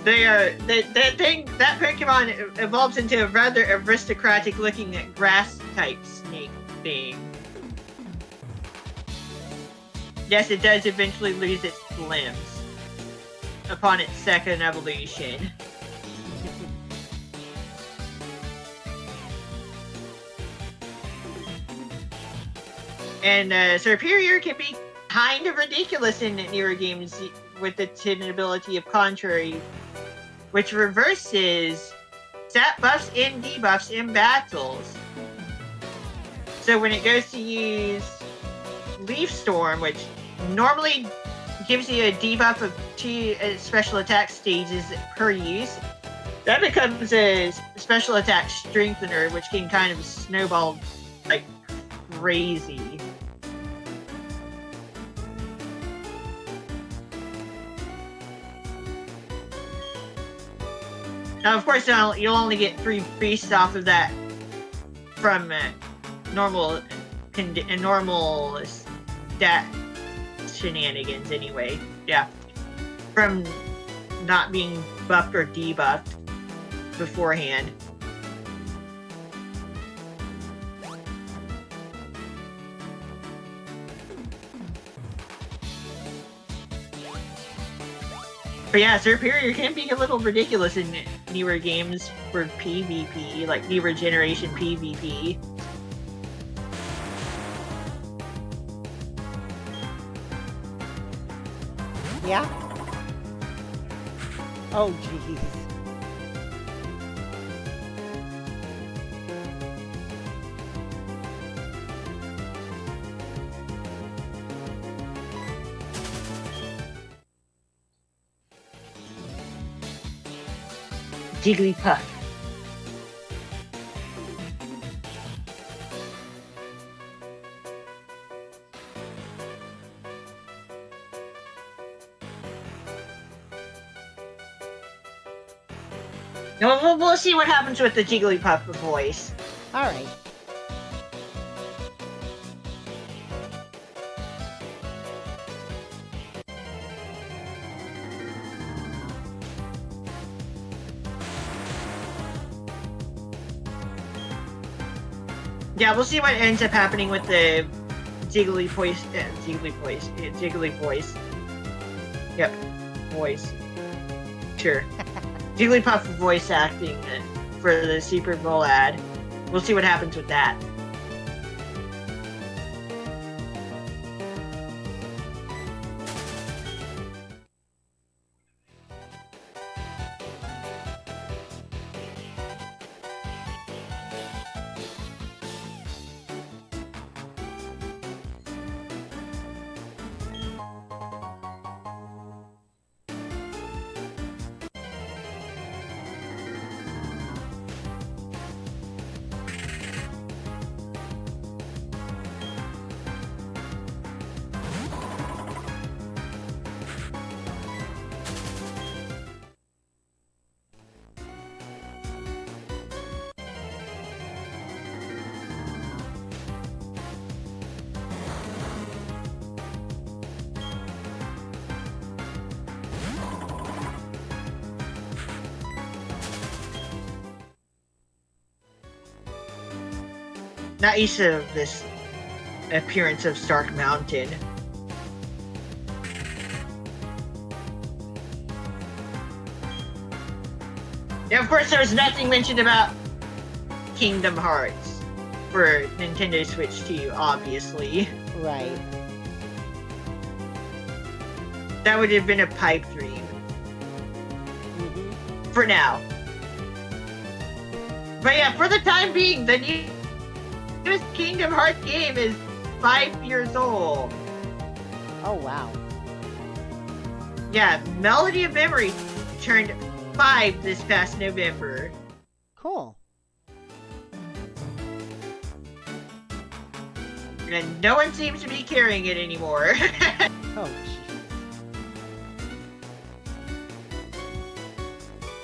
B: That Pokemon evolves into a rather aristocratic looking grass type snake thing. Yes, it does eventually lose its limbs upon its second evolution. And Superior can be kind of ridiculous in newer games with its hidden ability of Contrary, which reverses stat buffs and debuffs in battles. So when it goes to use Leaf Storm, which normally gives you a debuff of 2 special attack stages per use, that becomes a special attack strengthener, which can kind of snowball like crazy. Now, of course, you'll only get 3 beasts off of that from normal stat shenanigans anyway. Yeah. From not being buffed or debuffed beforehand. But yeah, Superior can be a little ridiculous in newer games for PvP, like newer generation PvP.
A: Yeah? Oh, jeez.
B: Jigglypuff. No, we'll see what happens with the Jigglypuff voice.
A: Alright.
B: Yeah, we'll see what ends up happening with the Jiggly voice. Yep, voice. Sure. Jigglypuff voice acting for the Super Bowl ad. We'll see what happens with that. Not used to this appearance of Stark Mountain. Now, of course, there was nothing mentioned about Kingdom Hearts for Nintendo Switch 2, obviously.
A: Right.
B: That would have been a pipe dream.
A: Mm-hmm.
B: For now. But yeah, for the time being, the newest Kingdom Hearts game is 5 years old.
A: Oh, wow.
B: Yeah, Melody of Memory turned 5 this past November.
A: Cool.
B: And no one seems to be carrying it anymore.
A: Oh, jeez.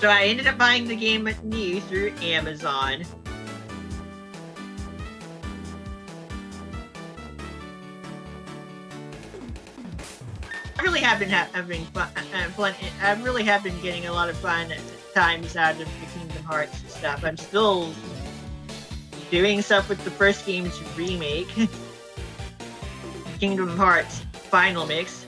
B: So I ended up buying the game new through Amazon. I really have been having fun. I really have been getting a lot of fun times out of the Kingdom Hearts stuff. I'm still doing stuff with the first game's remake, Kingdom Hearts Final Mix.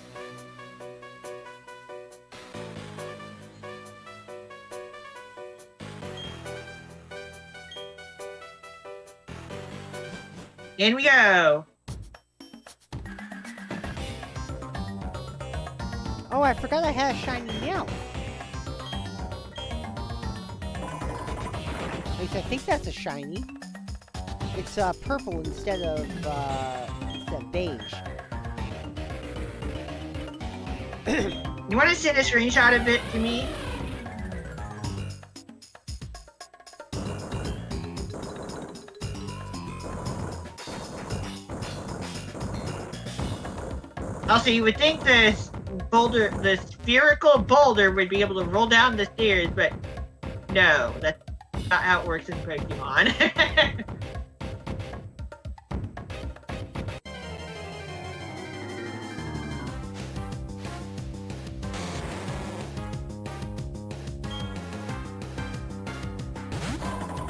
B: In we go!
A: Oh, I forgot I had a shiny Meowth. At least I think that's a shiny. It's purple instead of beige.
B: You want to send a screenshot of it to me? Also, you would think the spherical boulder would be able to roll down the stairs, but no, that's not how it works in Pokemon.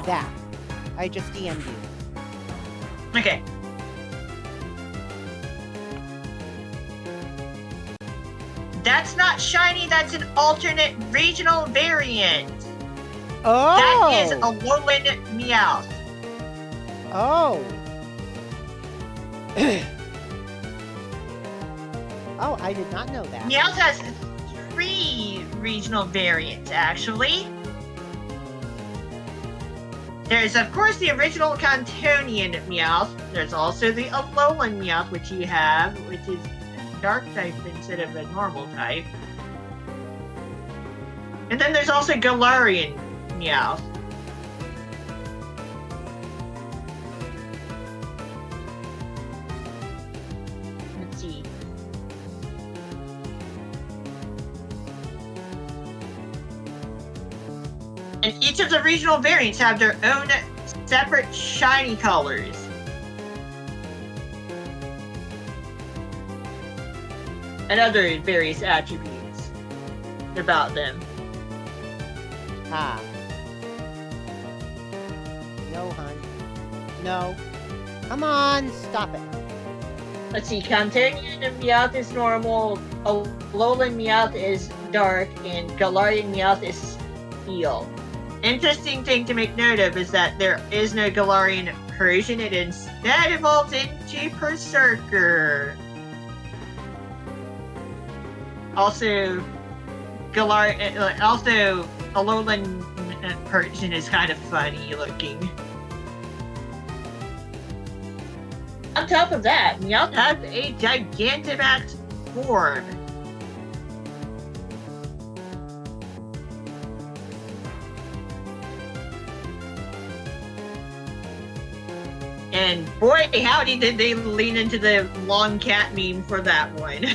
A: That. I just DM'd you.
B: Okay. That's not shiny, that's an alternate regional variant.
A: Oh!
B: That is a Lowland Meowth.
A: Oh. Oh, I did not know that.
B: Meowth has 3 regional variants, actually. There's, of course, the original Cantonian Meowth. There's also the Alolan Meowth, which you have, which is dark type instead of a normal type. And then there's also Galarian Meowth. Let's see. And each of the regional variants have their own separate shiny colors. And other various attributes about them.
A: Ah. No, hun. No. Come on, stop it.
B: Let's see, Cantonian Meowth is normal, Alolan Meowth is dark, and Galarian Meowth is steel. Interesting thing to make note of is that there is no Galarian Persian, it instead evolves into Berserker. Also, Alolan Persian is kind of funny looking. On top of that, Meowth has a Gigantamax form. And boy, howdy did they lean into the long cat meme for that one.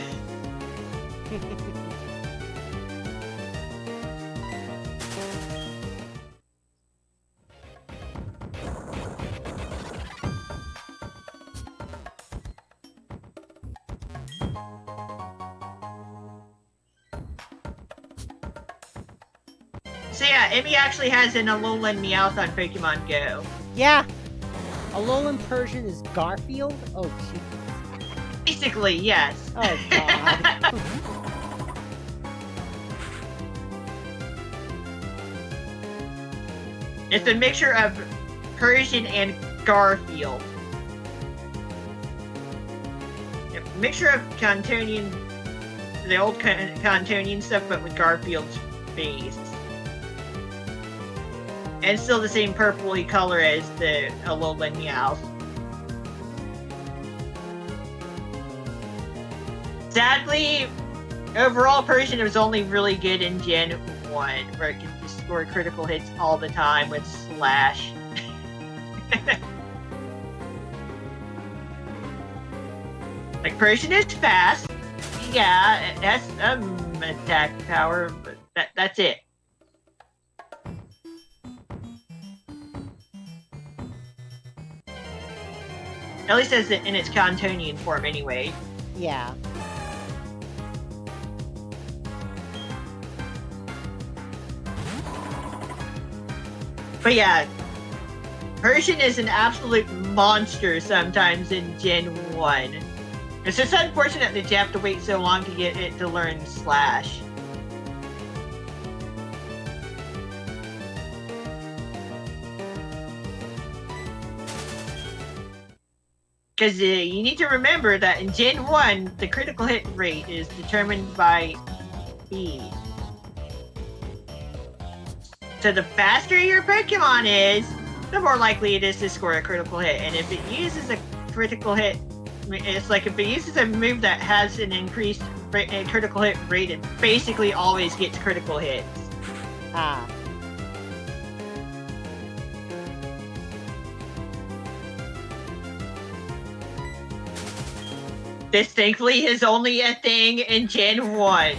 B: So yeah, Emmy actually has an Alolan Meowth on Pokemon Go.
A: Yeah. Alolan Persian is Garfield? Oh, jeez.
B: Basically, yes.
A: Oh, God.
B: It's a mixture of Persian and Garfield. A mixture of Cantonian, the old Cantonian stuff, but with Garfield's face. And still the same purpley color as the Alolan Meowth. Sadly, overall Persian was only really good in Gen 1, where it can just score critical hits all the time with Slash. Like, Persian is fast. Yeah, it has some attack power, but that's it. At least as in its Cantonian form, anyway.
A: Yeah.
B: But yeah, Persian is an absolute monster sometimes in Gen 1. It's just unfortunate that you have to wait so long to get it to learn Slash. Because you need to remember that in Gen 1, the critical hit rate is determined by speed. So the faster your Pokemon is, the more likely it is to score a critical hit. And if it uses a critical hit, it's like if it uses a move that has an increased critical hit rate, it basically always gets critical hits.
A: Ah.
B: This thankfully is only a thing in Gen 1.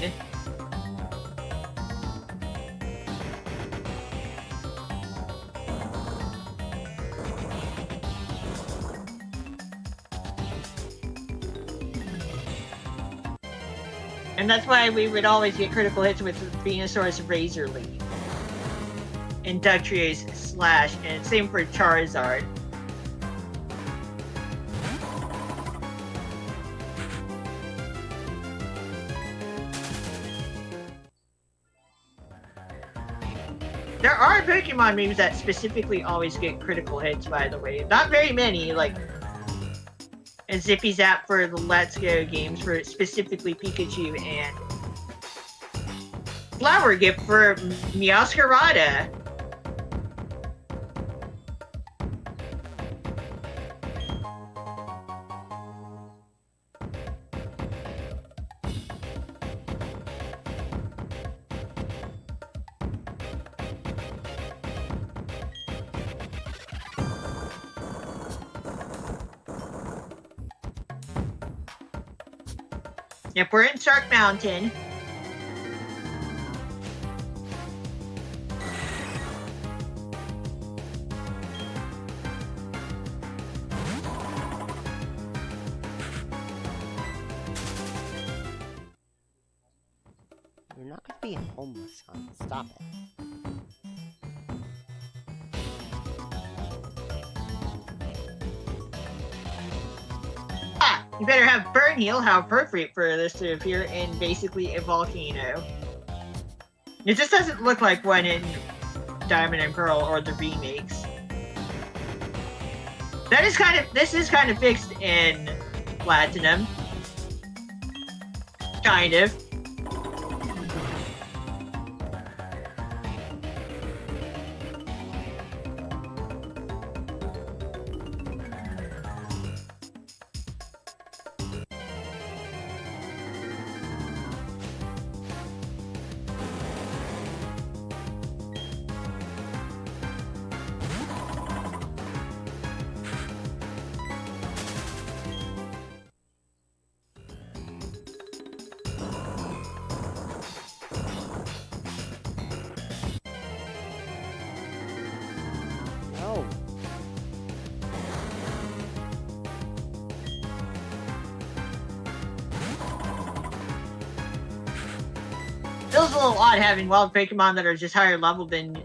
B: And that's why we would always get critical hits with Venusaur's Razor Leaf. And Dugtrio's Slash, and same for Charizard. There are Pokemon moves that specifically always get critical hits, by the way. Not very many, like a Zippy Zap for the Let's Go games for specifically Pikachu, and Flower Gift for Meowscarada. Yep, we're in Stark Mountain.
A: You're not gonna be homeless, son. Stop it.
B: You better have Burn Heal. How appropriate for this to appear in basically a volcano. It just doesn't look like one in Diamond and Pearl or the remakes. This is kind of fixed in Platinum. Kind of.
A: No.
B: Feels a little odd having wild Pokemon that are just higher level than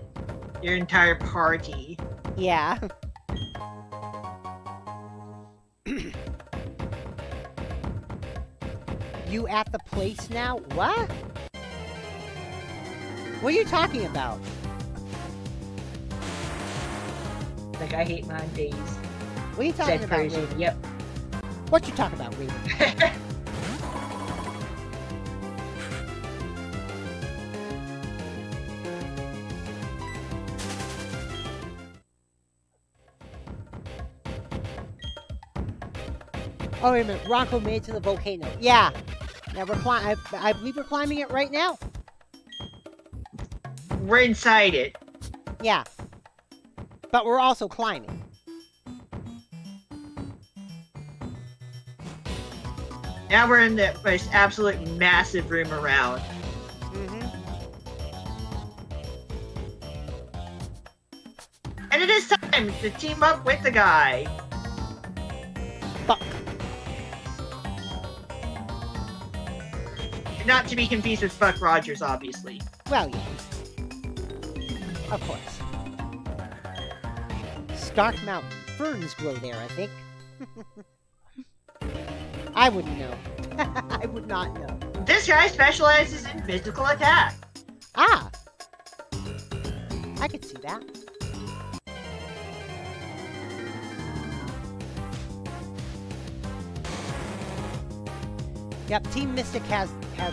B: your entire party.
A: Yeah. You at the place now? What? What are you talking about?
B: Like, I hate Mondays.
A: What are you talking
B: Said
A: about,
B: Persian.
A: Raven?
B: Yep.
A: What you talking about, Raven? Oh, wait a minute. Ronco made it to the volcano. Yeah. Yeah, I believe we're climbing it right now.
B: We're inside it.
A: Yeah. But we're also climbing.
B: Now we're in the most absolute massive room around. And it is time to team up with the guy.
A: Fuck.
B: Not to be confused with Buck Rogers, obviously.
A: Well, yeah. Of course. Stark Mountain. Ferns grow there, I think. I wouldn't know. I would not know.
B: This guy specializes in physical attack.
A: Ah! I could see that. Yep, Team Mystic has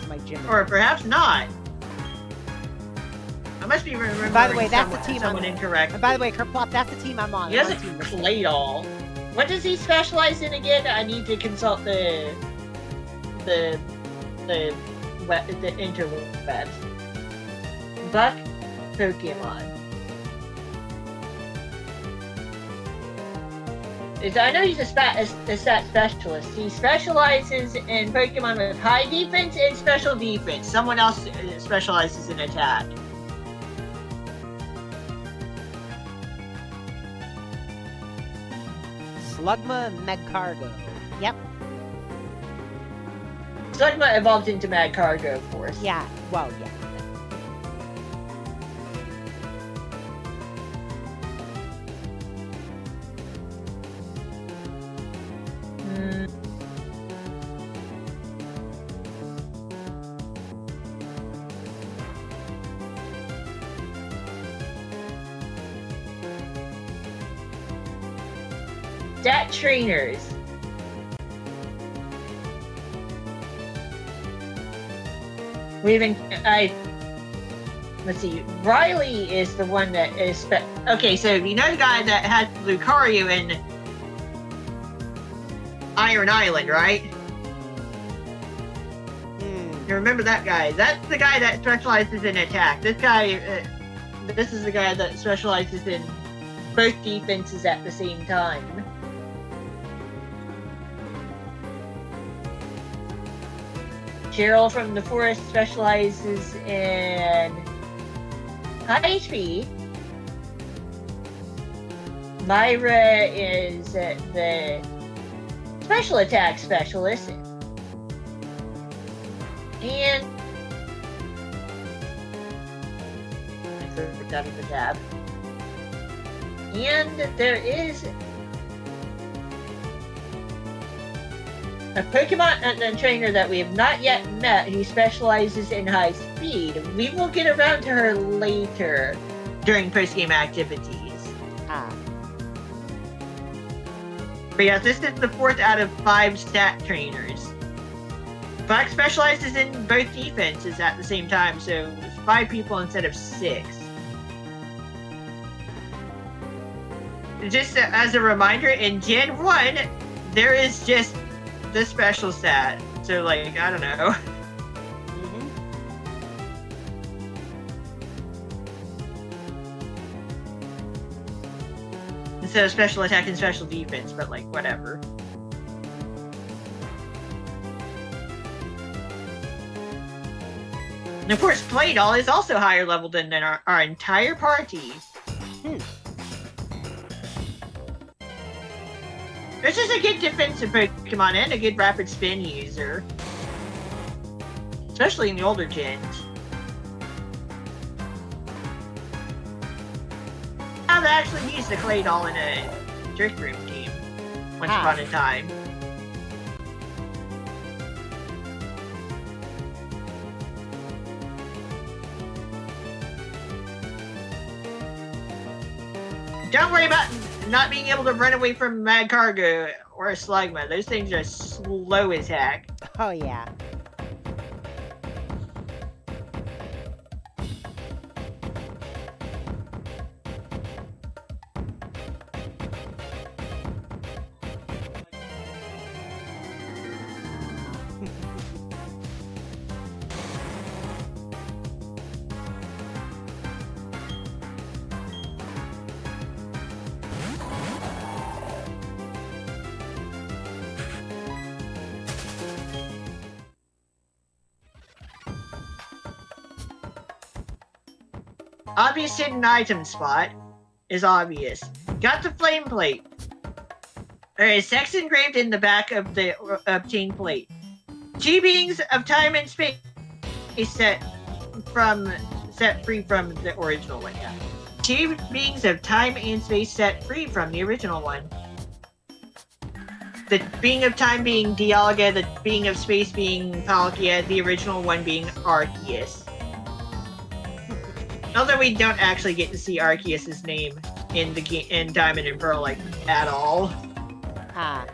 A: my gym.
B: Or perhaps not. I must be remembering
A: By the way, that's the team
B: someone
A: I'm
B: incorrect.
A: And by the way, Kerplop, that's the team I'm on.
B: He has
A: I'm
B: a
A: on Team Mystic.
B: clay doll. What does he specialize in again? I need to consult the interwebs. Buck Pokemon. I know he's a stat specialist. He specializes in Pokemon with high defense and special defense. Someone else specializes in attack.
A: Slugma and Magcargo. Yep.
B: Slugma evolved into Magcargo, of course.
A: Yeah. Well, yeah.
B: Stat trainers. Let's see. Riley is the one that is. Okay, so you know the guy that had Lucario in Iron Island, right? You remember that guy? That's the guy that specializes in attack. This guy, this is the guy that specializes in both defenses at the same time. Cheryl from the Forest specializes in high HP. Myra is the special attack specialist. And I put that in the tab. And there is a Pokemon trainer that we have not yet met who specializes in high speed. We will get around to her later during post-game activities.
A: Ah.
B: But yeah, this is the 4th out of 5 stat trainers. Buck specializes in both defenses at the same time, so it's 5 people instead of 6. Just as a reminder, in Gen 1, there is just the special stat. So, like, I don't know. Instead of special attack and special defense, but, like, whatever. And of course, Playdoll is also higher level than our entire party. This is a good defensive Pokemon and a good rapid spin user. Especially in the older gens. I've actually used the Claydol in a Trick Room team once upon a time. don't worry about not being able to run away from Mad Cargo or a Slugma. Those things are slow as heck.
A: Oh, yeah.
B: Obvious hidden item spot is obvious. Got the flame plate. There is sex engraved in the back of the obtained plate. Two beings of time and space set free from the original one. Yeah. Two beings of time and space set free from the original one. The being of time being Dialga, the being of space being Palkia, the original one being Arceus. Although we don't actually get to see Arceus' name in the in Diamond and Pearl like at all.
A: Ah.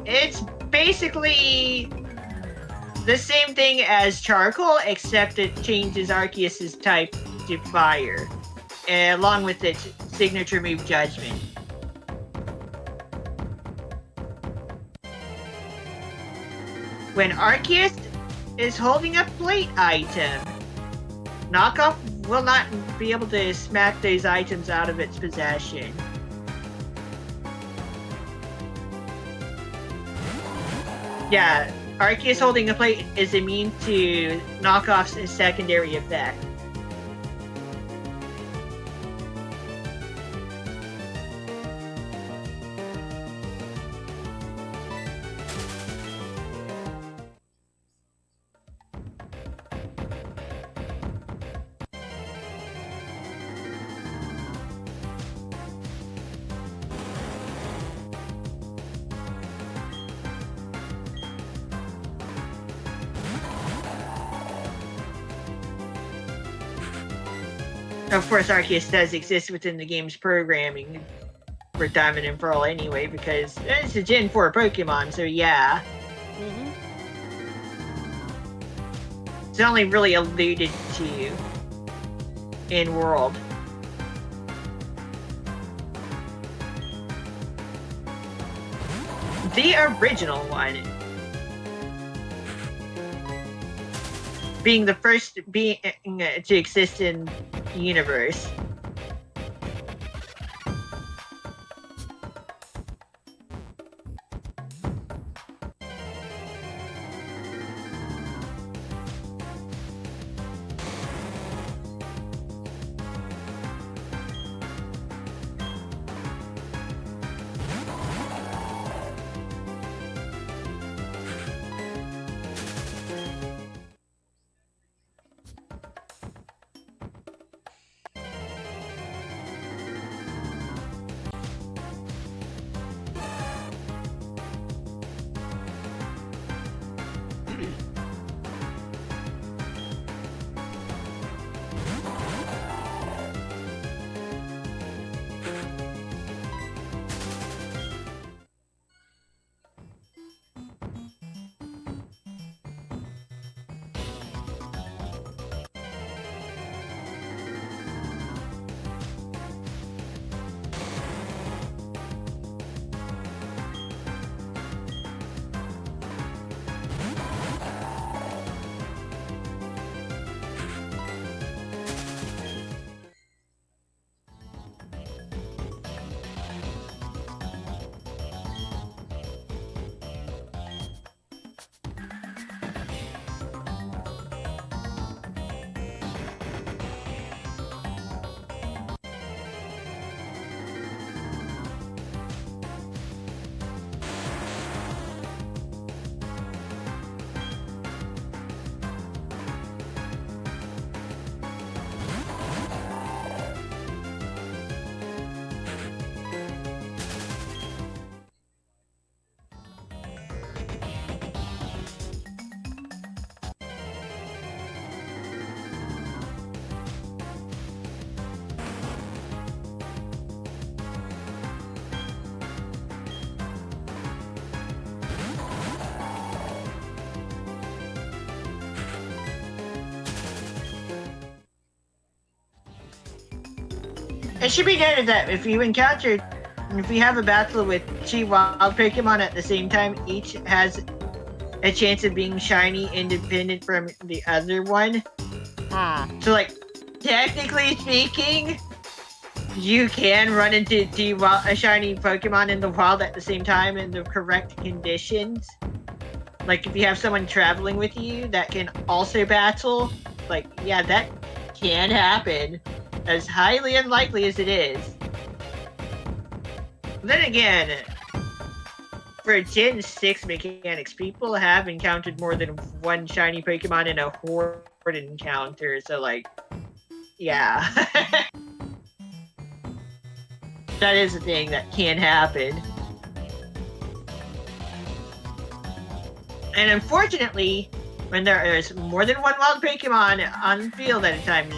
B: It's basically the same thing as Charcoal, except it changes Arceus' type to fire, along with its signature move Judgment. When Arceus is holding a plate item, Knockoff will not be able to smack those items out of its possession. Yeah, Arceus holding a plate is immune to Knockoff's secondary effect. Of course, Arceus does exist within the game's programming for Diamond and Pearl anyway, because it's a Gen 4 Pokemon, so yeah.
A: Mm-hmm.
B: It's only really alluded to in World. The original one. Being the first being to exist in the universe. It should be noted that if you have a battle with 2 wild Pokemon at the same time, each has a chance of being shiny independent from the other one. So, like, technically speaking, you can run into a shiny Pokemon in the wild at the same time in the correct conditions. Like, if you have someone traveling with you that can also battle, like, yeah, that can happen. As highly unlikely as it is. Then again, for Gen 6 mechanics, people have encountered more than one shiny Pokemon in a horde encounter, so like, yeah. That is a thing that can happen. And unfortunately, when there is more than one wild Pokemon on the field at a time,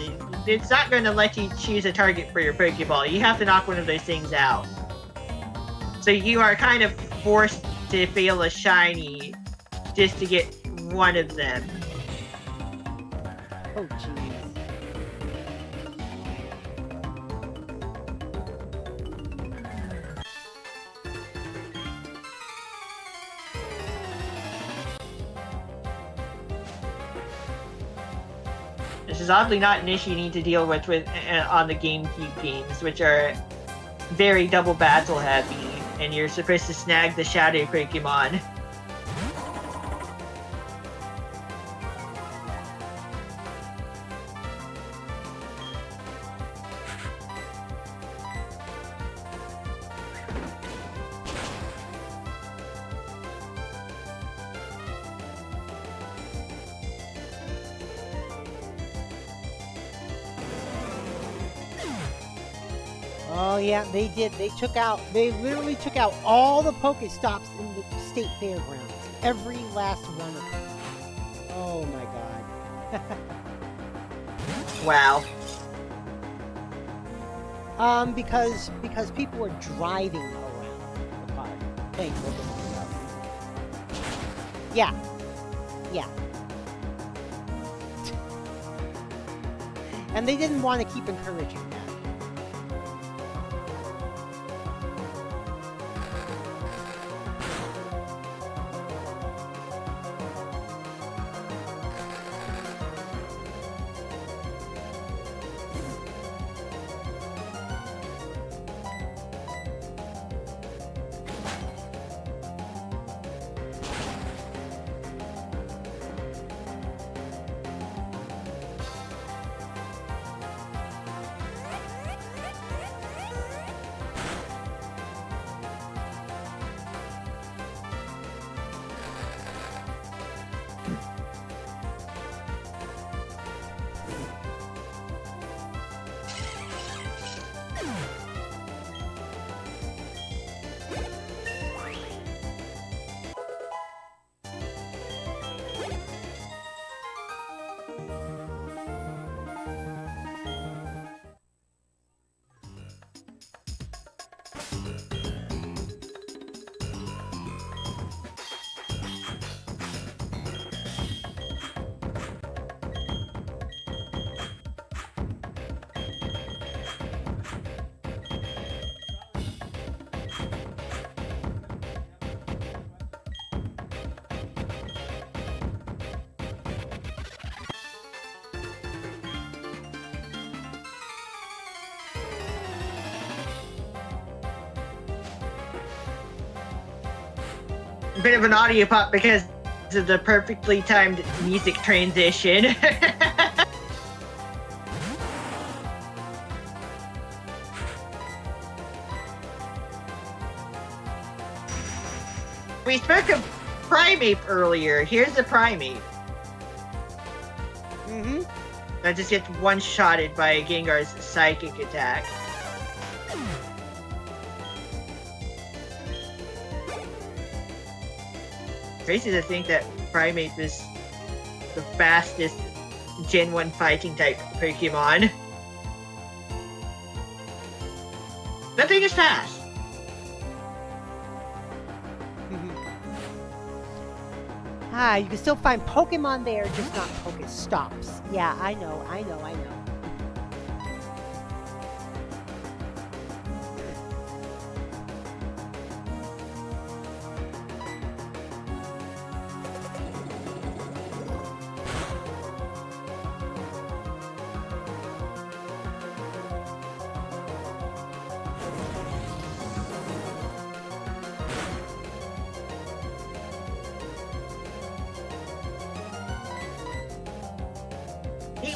B: it's not going to let you choose a target for your Pokeball. You have to knock one of those things out. So you are kind of forced to fail a shiny just to get one of them.
A: Oh, jeez.
B: This is oddly not an issue you need to deal with on the GameCube games, which are very double battle heavy, and you're supposed to snag the shadow Pokemon.
A: Oh yeah, they did. They literally took out all the Pokestops in the state fairgrounds. Every last one of them. Oh my god.
B: Wow.
A: Because people were driving around the park, playing Pokemon stuff. Yeah. Yeah. And they didn't want to keep encouraging that. Bit of an audio pop because of the perfectly timed music transition. We spoke of Primeape earlier. Here's a Primeape. Mm-hmm.
B: That just gets one-shotted by Gengar's psychic attack. Crazy to think that Primeape is the fastest Gen 1 fighting type Pokemon. That thing is fast.
A: You can still find Pokemon there, just not Pokestops. Yeah, I know.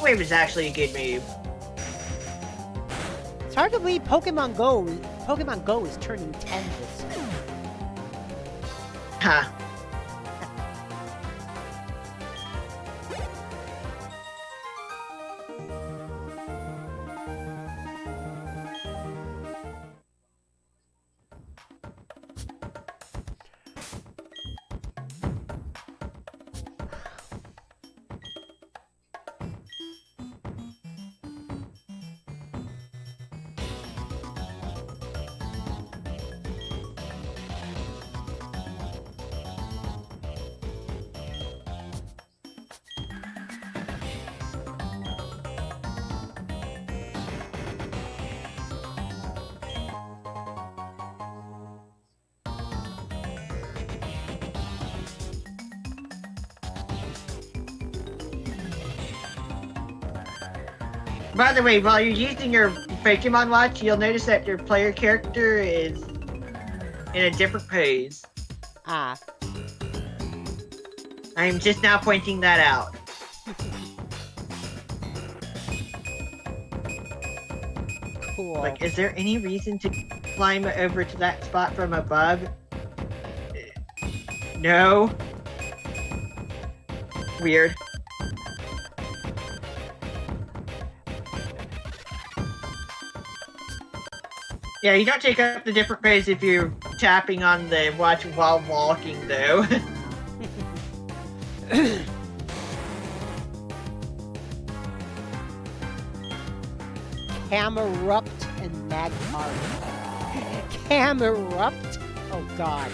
B: Shockwave is actually a good move.
A: It's hard to believe Pokemon Go is turning 10 this year.
B: Huh. By the way, while you're using your Pokemon Watch, you'll notice that your player character is in a different pose.
A: Ah.
B: I'm just now pointing that out.
A: Cool.
B: Like, is there any reason to climb over to that spot from above? No. Weird. Yeah, you don't take up the different pose if you're tapping on the watch while walking, though.
A: Camerupt and Magmar. Camerupt? Oh god.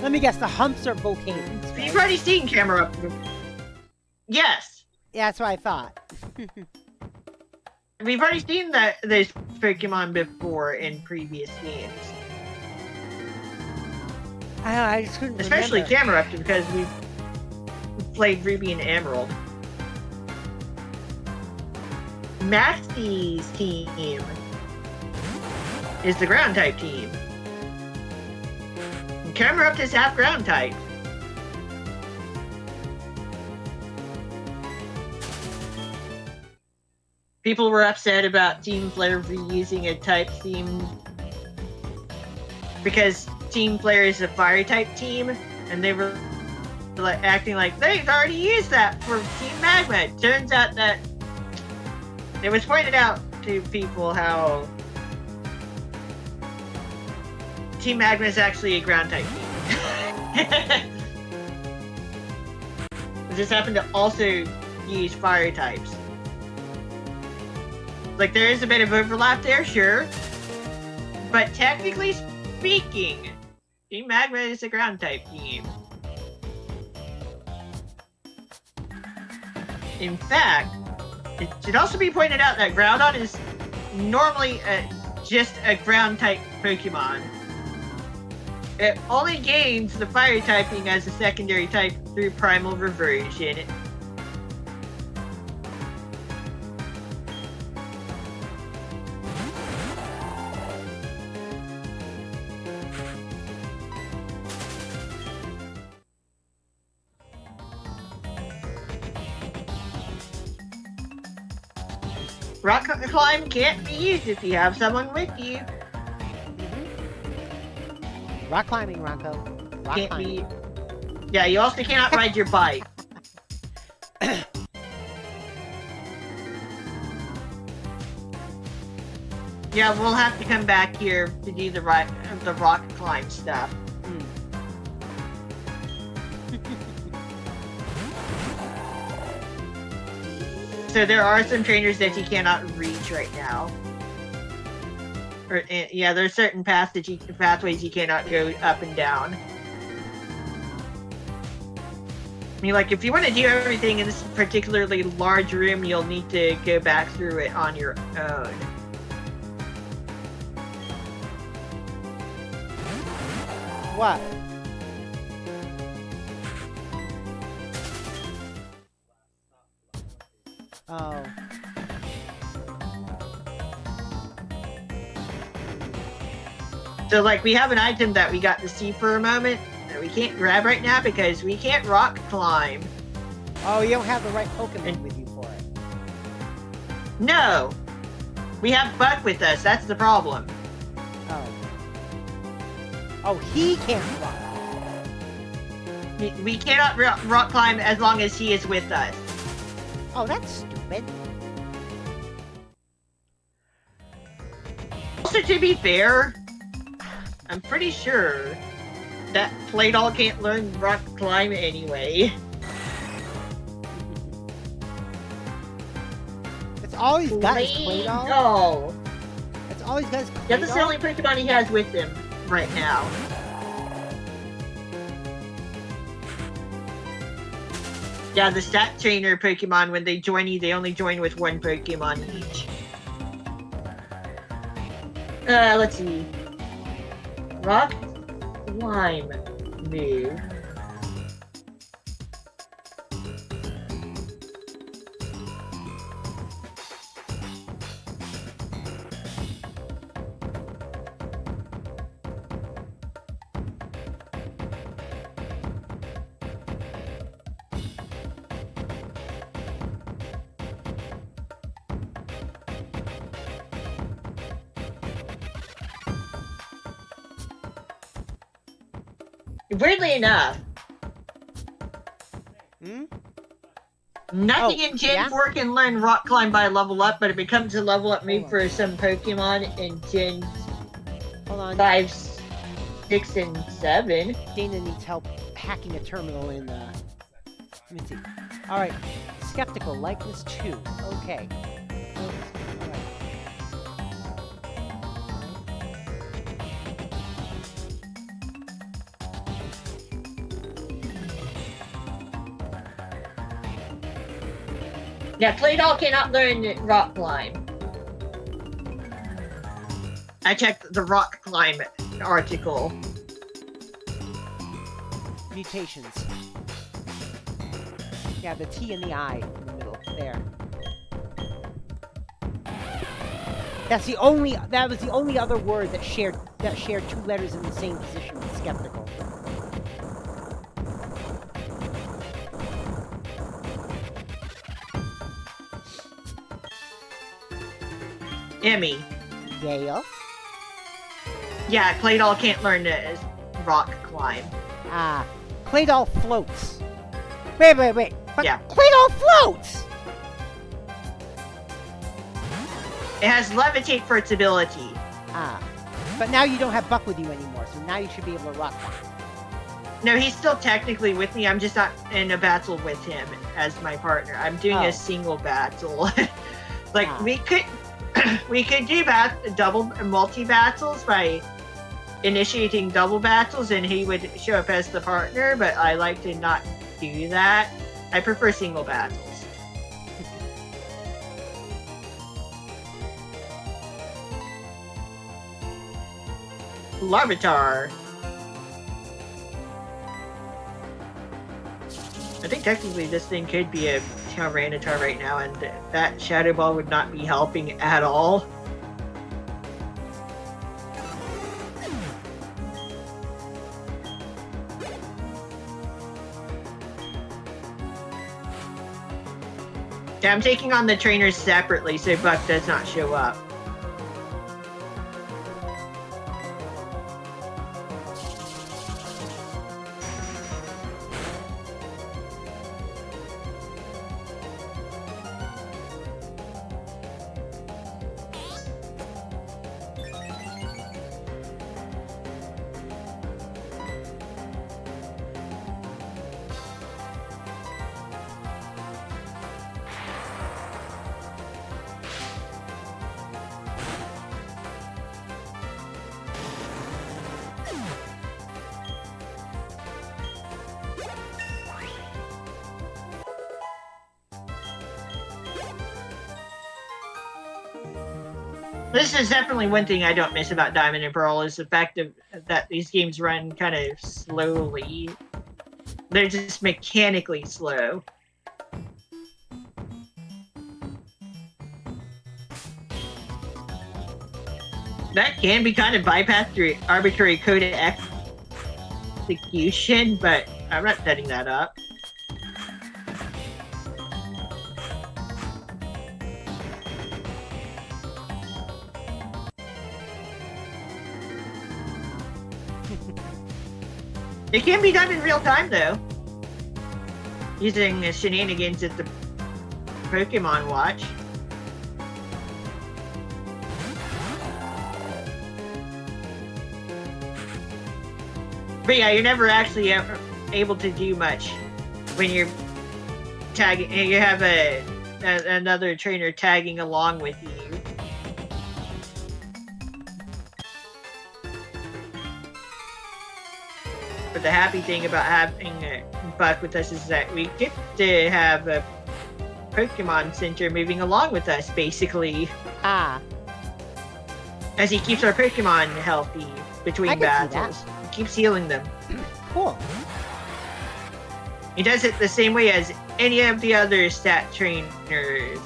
A: Let me guess, the humps are volcanoes. Right?
B: You've already seen Camerupt. Yes.
A: Yeah, that's what I thought.
B: We've already seen those Pokemon before in previous games.
A: I just couldn't
B: Especially
A: remember.
B: Camerupt, because we've played Ruby and Emerald. Maxie's team is the ground type team. And Camerupt is half ground type. People were upset about Team Flare reusing a type theme because Team Flare is a fire type team, and they were like acting like they've already used that for Team Magma. It turns out that it was pointed out to people how Team Magma is actually a ground type team. It just happened to also use fire types. Like, there is a bit of overlap there, sure. But technically speaking, Team Magma is a ground type team. In fact, it should also be pointed out that Groudon is normally just a ground type Pokemon. It only gains the fire typing as a secondary type through Primal Reversion. Rock climb can't be used if you have someone with you.
A: Mm-hmm. Rock climbing, Ronco. Rock
B: Can't
A: climbing.
B: be. Yeah, you also cannot ride your bike. Yeah, we'll have to come back here to do the rock climb stuff. So there are some trainers that you cannot reach right now. Or, yeah, there's certain pathways you cannot go up and down. I mean, like, if you want to do everything in this particularly large room, you'll need to go back through it on your own.
A: What? Oh.
B: So, like, we have an item that we got to see for a moment that we can't grab right now because we can't rock climb.
A: Oh, you don't have the right Pokemon with you for it.
B: No! We have Buck with us, that's the problem.
A: Oh. Oh, he can't rock.
B: We cannot rock climb as long as he is with us.
A: Oh, that's stupid.
B: Also, to be fair, I'm pretty sure that Playdoll can't learn rock climb anyway.
A: That's all he's got is Playdoll.
B: Playdoll.
A: That's all he's got is Playdoll.
B: Yeah, that's the only Pokemon he has with him right now. Yeah, the stat trainer Pokemon, when they join you, they only join with one Pokemon each. Let's see. Rock Climb move. Weirdly enough, nothing in Gen 4 can learn Rock Climb by level up, but it becomes a level up move for some Pokemon in Gen 5, 6, and 7.
A: Dana needs help hacking a terminal in, let me see. Alright, Skeptical, Likeness 2. Okay.
B: Yeah, Playdoll cannot learn Rock Climb. I checked the Rock Climb article.
A: Mutations. Yeah, the T and the I in the middle. There. That was the only other word that shared 2 letters in the same position with Skeptical.
B: Emmy.
A: Gale.
B: Yeah, Playdoll can't learn Rock Climb.
A: Ah, Playdoll floats. Wait. But
B: yeah.
A: Playdoll floats!
B: It has Levitate for its ability.
A: Ah. But now you don't have Buck with you anymore, so now you should be able to rock climb.
B: No, he's still technically with me. I'm just not in a battle with him as my partner. I'm doing a single battle. We could do double multi-battles by initiating double battles and he would show up as the partner, but I like to not do that. I prefer single battles. Larvitar. I think technically this thing could be a Tyranitar right now, and that Shadow Ball would not be helping at all. Yeah, I'm taking on the trainers separately so Buck does not show up. This is definitely one thing I don't miss about Diamond and Pearl is the fact that these games run kind of slowly. They're just mechanically slow. That can be kind of bypassed through arbitrary code execution, but I'm not setting that up. It can be done in real time, though. Using shenanigans at the Pokemon Watch. But yeah, you're never actually able to do much when you're tagging. You have another trainer tagging along with you. But the happy thing about having Buck with us is that we get to have a Pokemon Center moving along with us, basically.
A: Ah.
B: As he keeps our Pokemon healthy between battles. He keeps healing them.
A: Cool.
B: He does it the same way as any of the other stat trainers.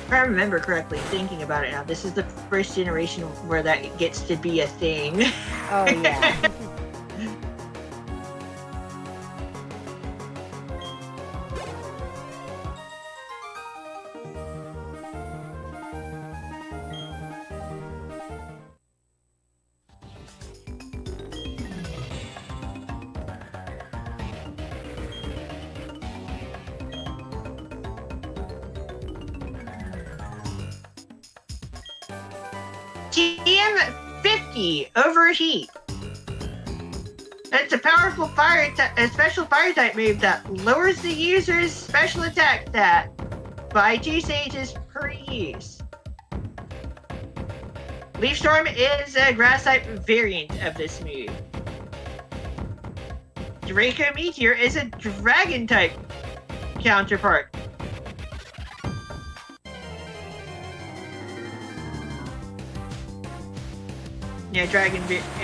B: If I remember correctly, thinking about it now, this is the first generation where that gets to be a thing.
A: Oh, yeah.
B: TM50 Overheat. It's a powerful a special fire type move that lowers the user's special attack stat by 2 stages per use. Leaf Storm is a grass type variant of this move. Draco Meteor is a dragon type counterpart. Yeah,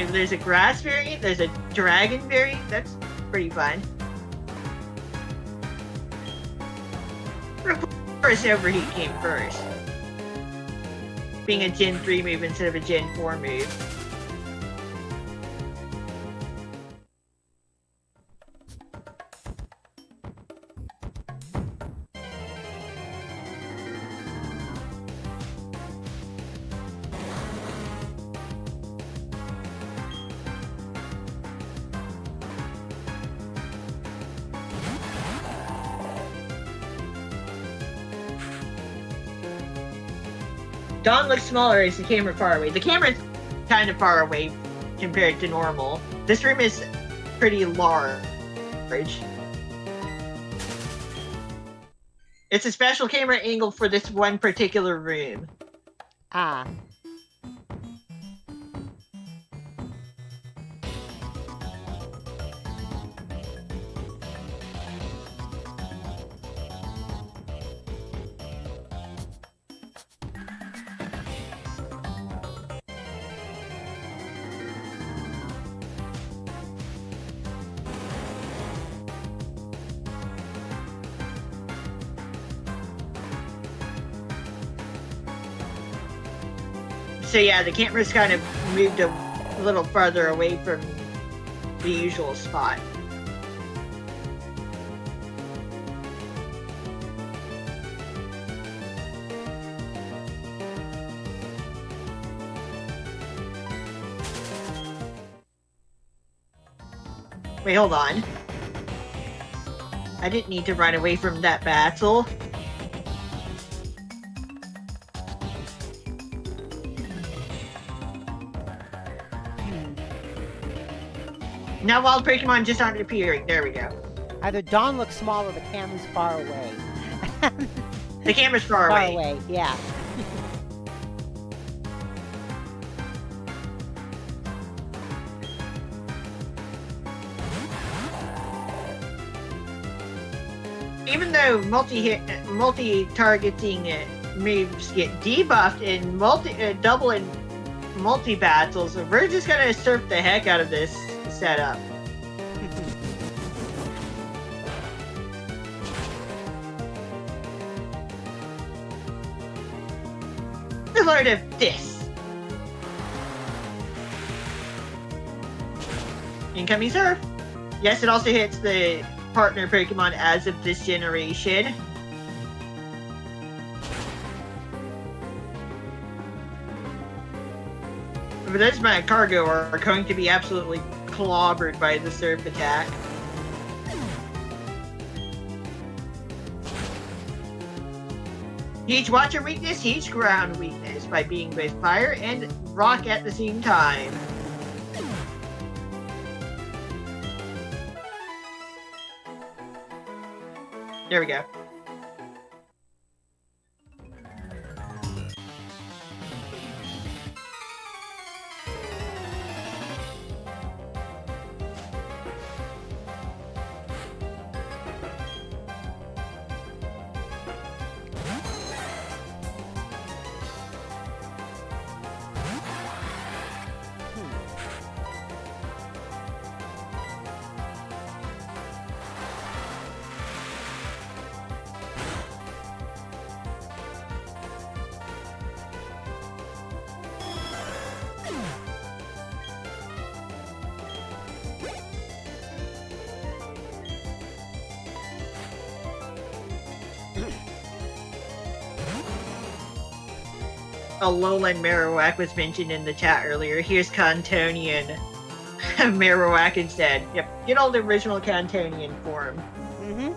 B: there's a grass variant, there's a dragon variant, that's pretty fun. Of course, Overheat came first. Being a Gen 3 move instead of a Gen 4 move. Dawn looks smaller as the camera far away. The camera's kind of far away compared to normal. This room is pretty large. It's a special camera angle for this one particular room.
A: Ah.
B: So yeah, the camera's kind of moved a little farther away from the usual spot. Wait, hold on. I didn't need to run away from that battle. Now wild Pokemon just aren't appearing. There we go.
A: Either Dawn looks small or the camera's far away.
B: The camera's far away.
A: Far away, yeah.
B: Even though multi-targeting moves get debuffed in double and multi battles, so we're just gonna surf the heck out of this setup. The Lord of this. Incoming surf. Yes, it also hits the partner Pokemon as of this generation. But this my cargo are going to be absolutely clobbered by the surf attack. Each water weakness, each ground weakness by being both fire and rock at the same time. There we go. A lowland Marowak was mentioned in the chat earlier. Here's Cantonian Marowak instead. Yep, get all the original Cantonian form.
A: Mm-hmm.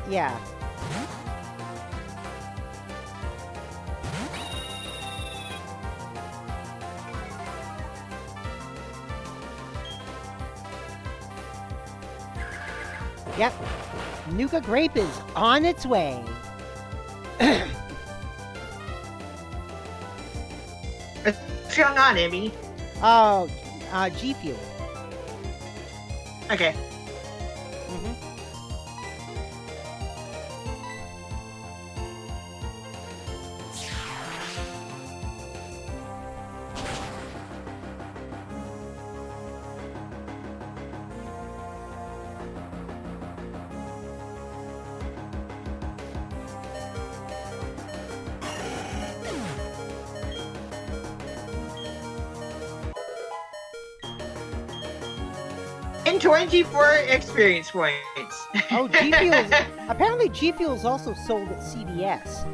A: Yeah. Yep. Nuka Grape is on its way.
B: What's going on, Emmy?
A: Oh, G Fuel.
B: Okay.
A: Mm-hmm.
B: And 24 experience points.
A: Oh, G Fuel's apparently G Fuel's also sold at CVS.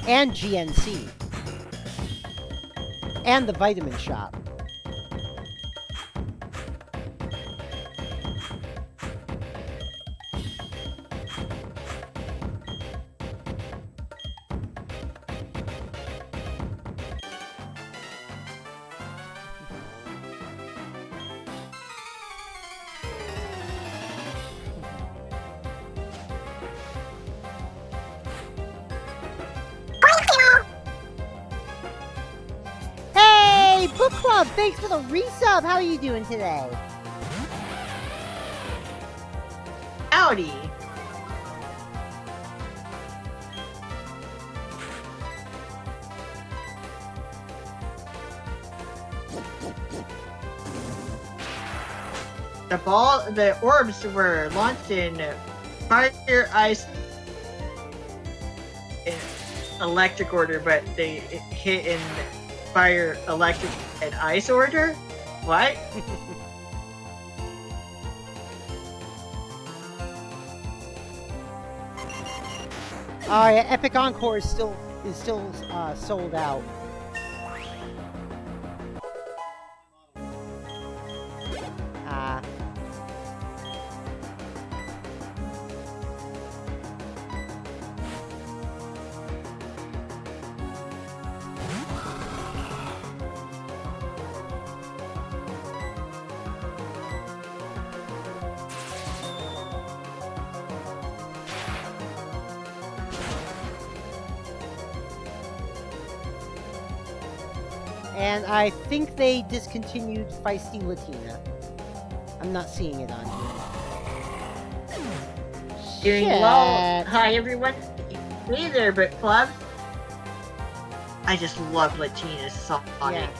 A: And GNC. And the vitamin shop. Book Club, thanks for the resub. How are you doing today?
B: Howdy. The orbs were launched in fire, ice, and electric order, but they hit in fire, electric, and ice order? What?
A: Oh yeah, Epic Encore is still sold out. Ah. And I think they discontinued Feisty Latina. I'm not seeing it on here.
B: Doing
A: Shit.
B: well. Hi, everyone. Hey there, Brick Club. I just love Latina's Sonic.
A: Yeah.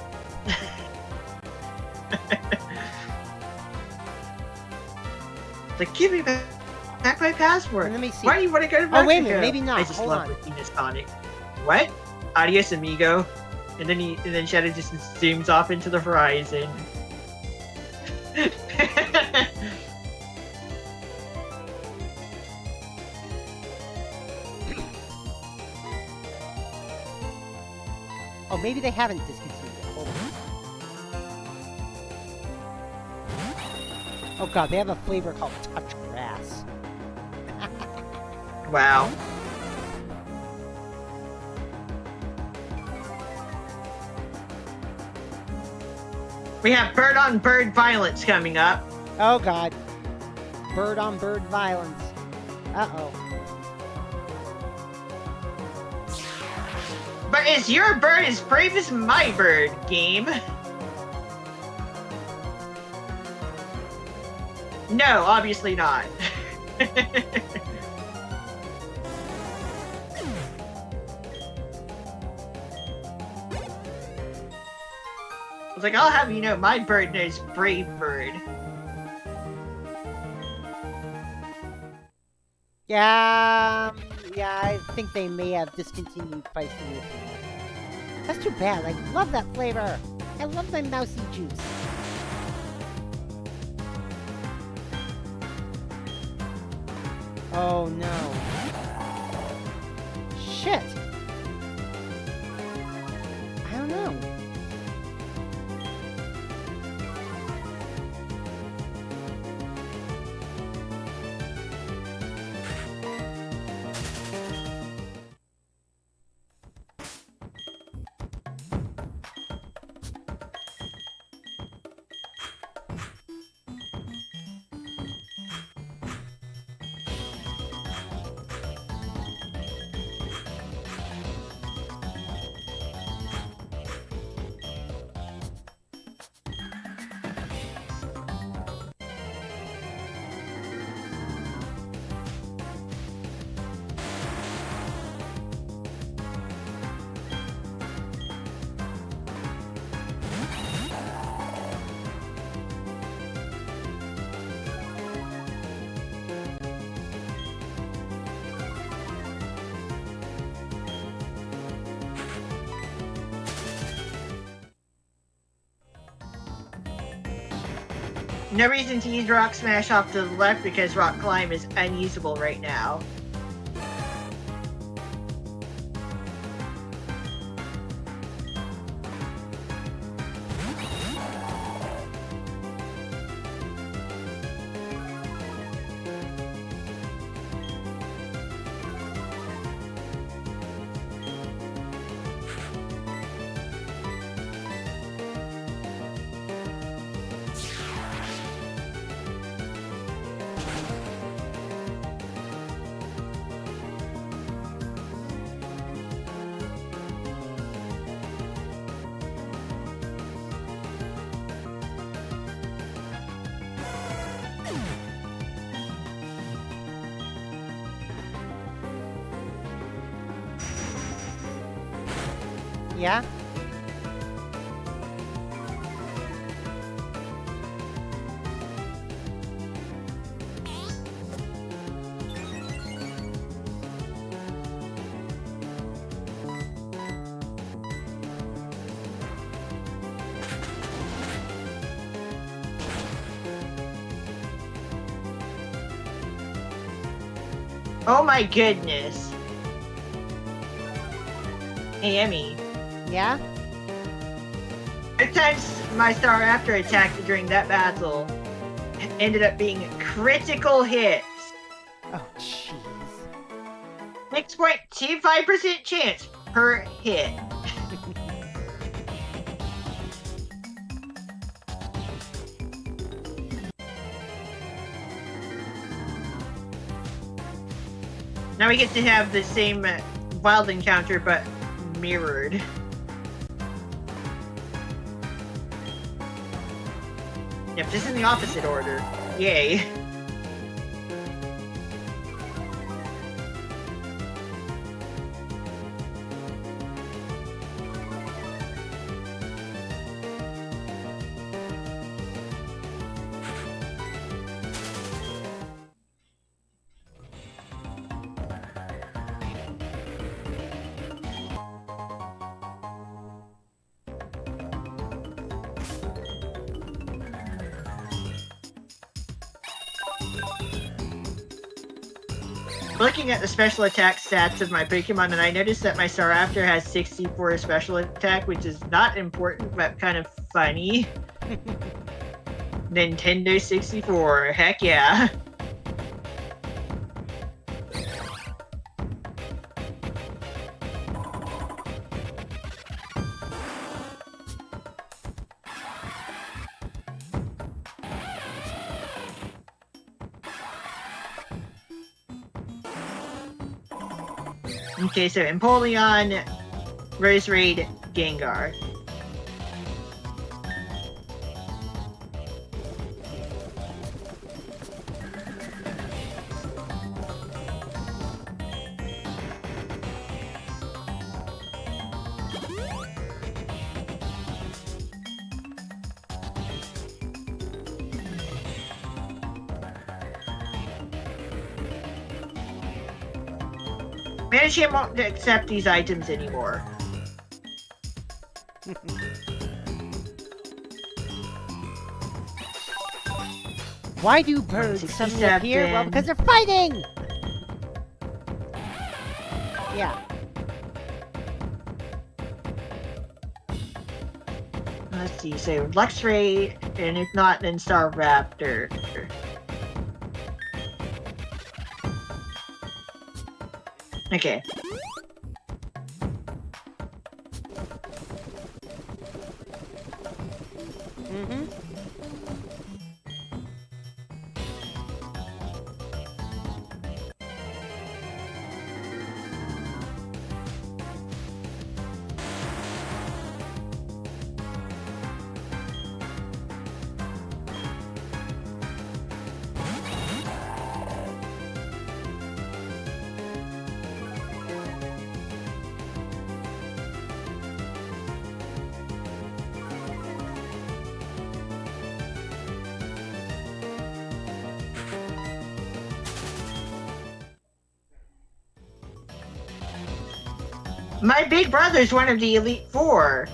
B: It's like, give me back my passport.
A: Let me see.
B: Why do you want to go to Mexico?
A: Oh, wait a minute. Maybe not.
B: I just
A: Hold
B: love
A: on.
B: Latina's Sonic. What? Adios, amigo. And then Shadow just zooms off into the horizon.
A: Oh, maybe they haven't discontinued it. Hold on. Oh god, they have a flavor called Touch Grass.
B: Wow. We have bird-on-bird violence coming up.
A: Oh god. Bird on bird violence. Uh-oh.
B: But is your bird as brave as my bird, game? No, obviously not. I was like, I'll have you know, my bird knows brave bird.
A: Yeah, I think they may have discontinued Feisty Latina. That's too bad. I love that flavor. I love my mousy juice. Oh no. Shit. I don't know.
B: No reason to use Rock Smash off to the left because Rock Climb is unusable right now.
A: Yeah?
B: Oh my goodness. AME.
A: Yeah?
B: At times, my Star Raptor attack during that battle ended up being critical hits.
A: Oh, jeez.
B: 6.25% chance per hit. Now we get to have the same wild encounter, but mirrored. Yep, just in the opposite order. Yay. Looking at the special attack stats of my Pokemon, and I noticed that my Staraptor has 64 special attack, which is not important, but kind of funny. Nintendo 64, heck yeah. Okay, so Empoleon, Roserade, Gengar. Management won't accept these items anymore.
A: Why do birds suddenly appear? Well, because they're fighting! Yeah.
B: Let's see, so Luxray, and if not, then Staraptor. Okay.
A: Mm-hmm.
B: My big brother's one of the Elite Four.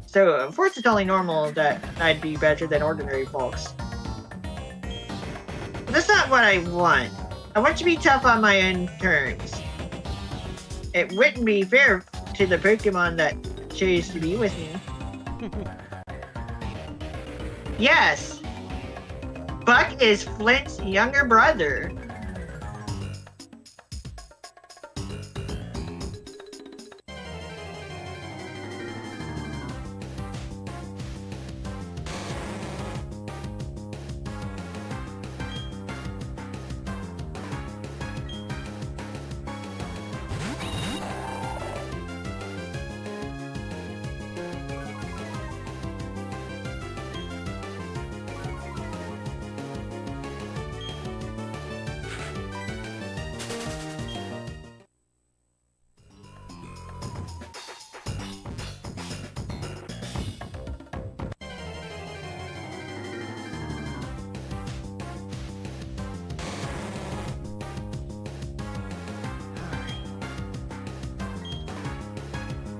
B: So, of course, it's only normal that I'd be better than ordinary folks. But that's not what I want. I want to be tough on my own terms. It wouldn't be fair to the Pokemon that chose to be with me. Yes! Buck is Flint's younger brother.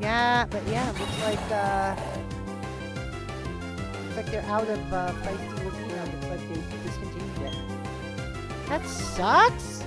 A: Yeah, but yeah, looks like they're out of feisty Volcano. Looks like they discontinued it. That sucks.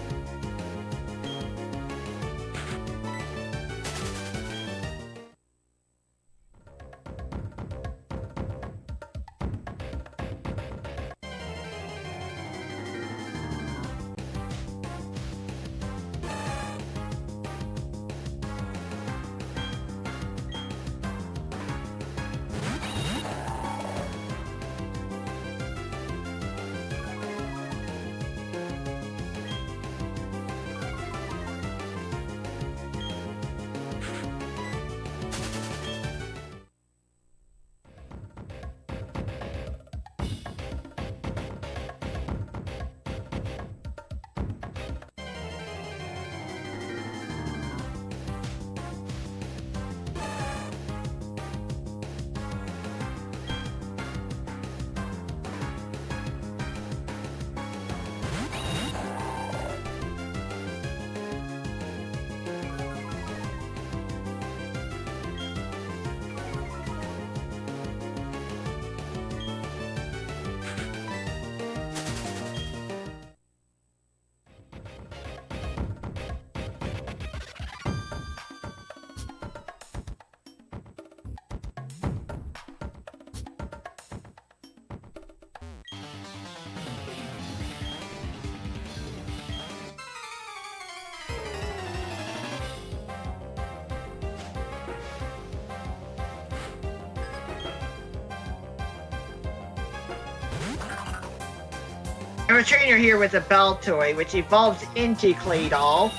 B: I have a trainer here with a bell toy, which evolves into Clay Doll.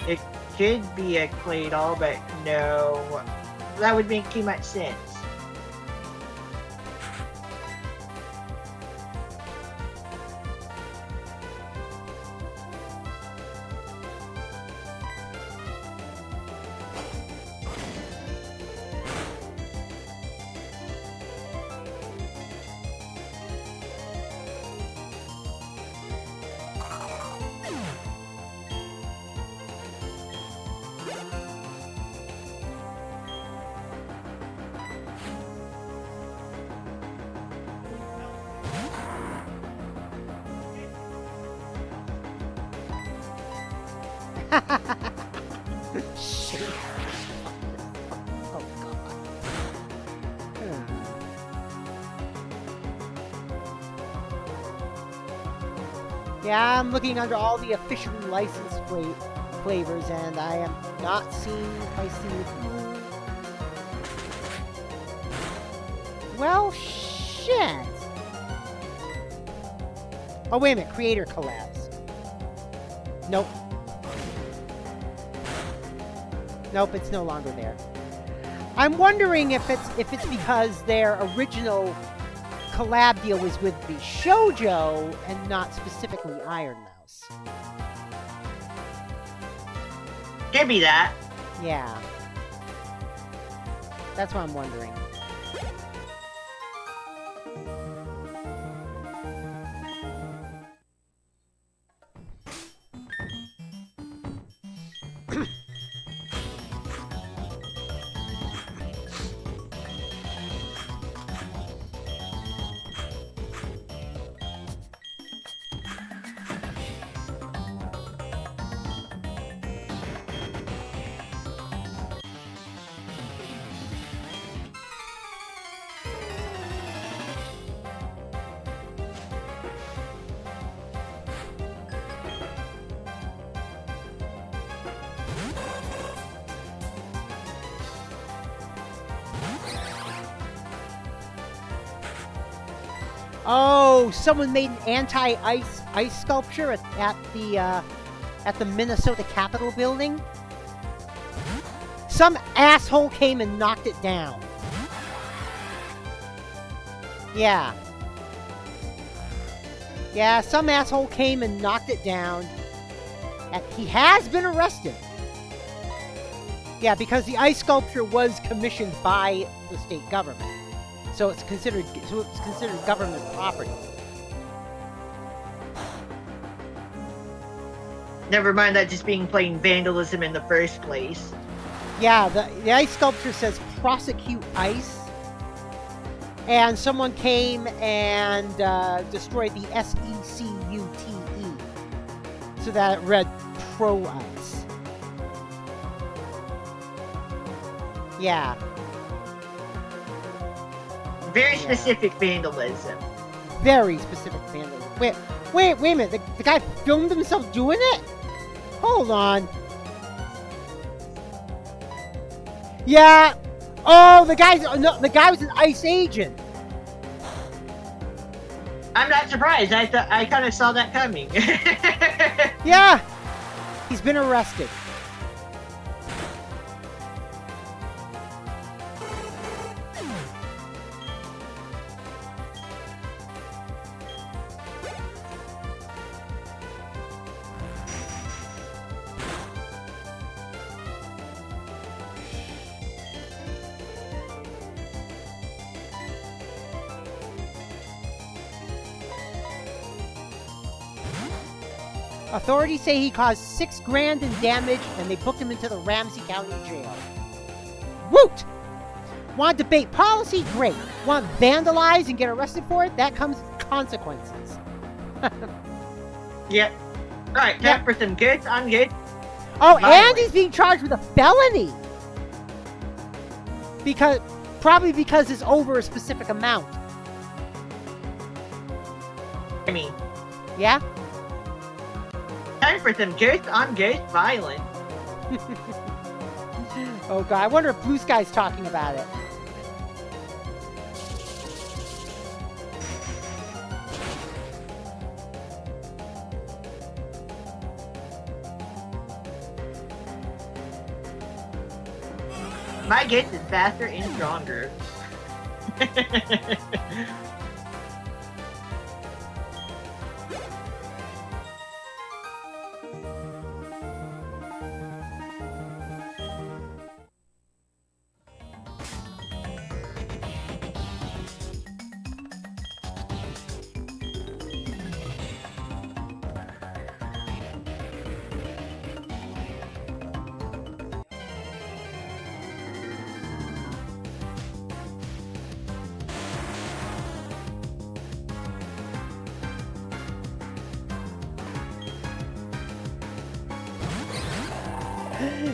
B: It could be a Clay Doll, but no. That would make too much sense.
A: Shit. Oh, God. Yeah, I'm looking under all the officially licensed flavors, and I am not seeing feisty. Well, shit. Oh, wait a minute. Creator collabs. Nope. Nope, it's no longer there. I'm wondering if it's because their original collab deal was with the Shoujo and not specifically Iron Mouse.
B: Give me that.
A: Yeah. That's what I'm wondering. Oh, someone made an anti-ice sculpture at the Minnesota Capitol building. Some asshole came and knocked it down. Yeah. Yeah, some asshole came and knocked it down. And he has been arrested. Yeah, because the ice sculpture was commissioned by the state government. So it's considered government property.
B: Never mind that just being plain vandalism in the first place.
A: Yeah, the ice sculpture says prosecute ice. And someone came and destroyed the SECUTE. So that it read pro ice. Yeah.
B: Very specific vandalism.
A: Very specific vandalism. Wait a minute. The guy filmed himself doing it? Hold on. Yeah. Oh, the guy was an ICE agent.
B: I'm not surprised. I kind of saw that coming.
A: Yeah. He's been arrested. Authorities say he caused $6 grand in damage, and they booked him into the Ramsey County Jail. Woot! Want to debate policy? Great. Want to vandalize and get arrested for it? That comes with consequences.
B: Yep. Alright, time for some goods. I'm good.
A: Oh, and he's being charged with a felony! Probably because it's over a specific amount.
B: I mean...
A: Yeah?
B: Time for some ghost on ghost violence.
A: Oh god, I wonder if Blue Sky's talking about it.
B: My gates is faster and stronger.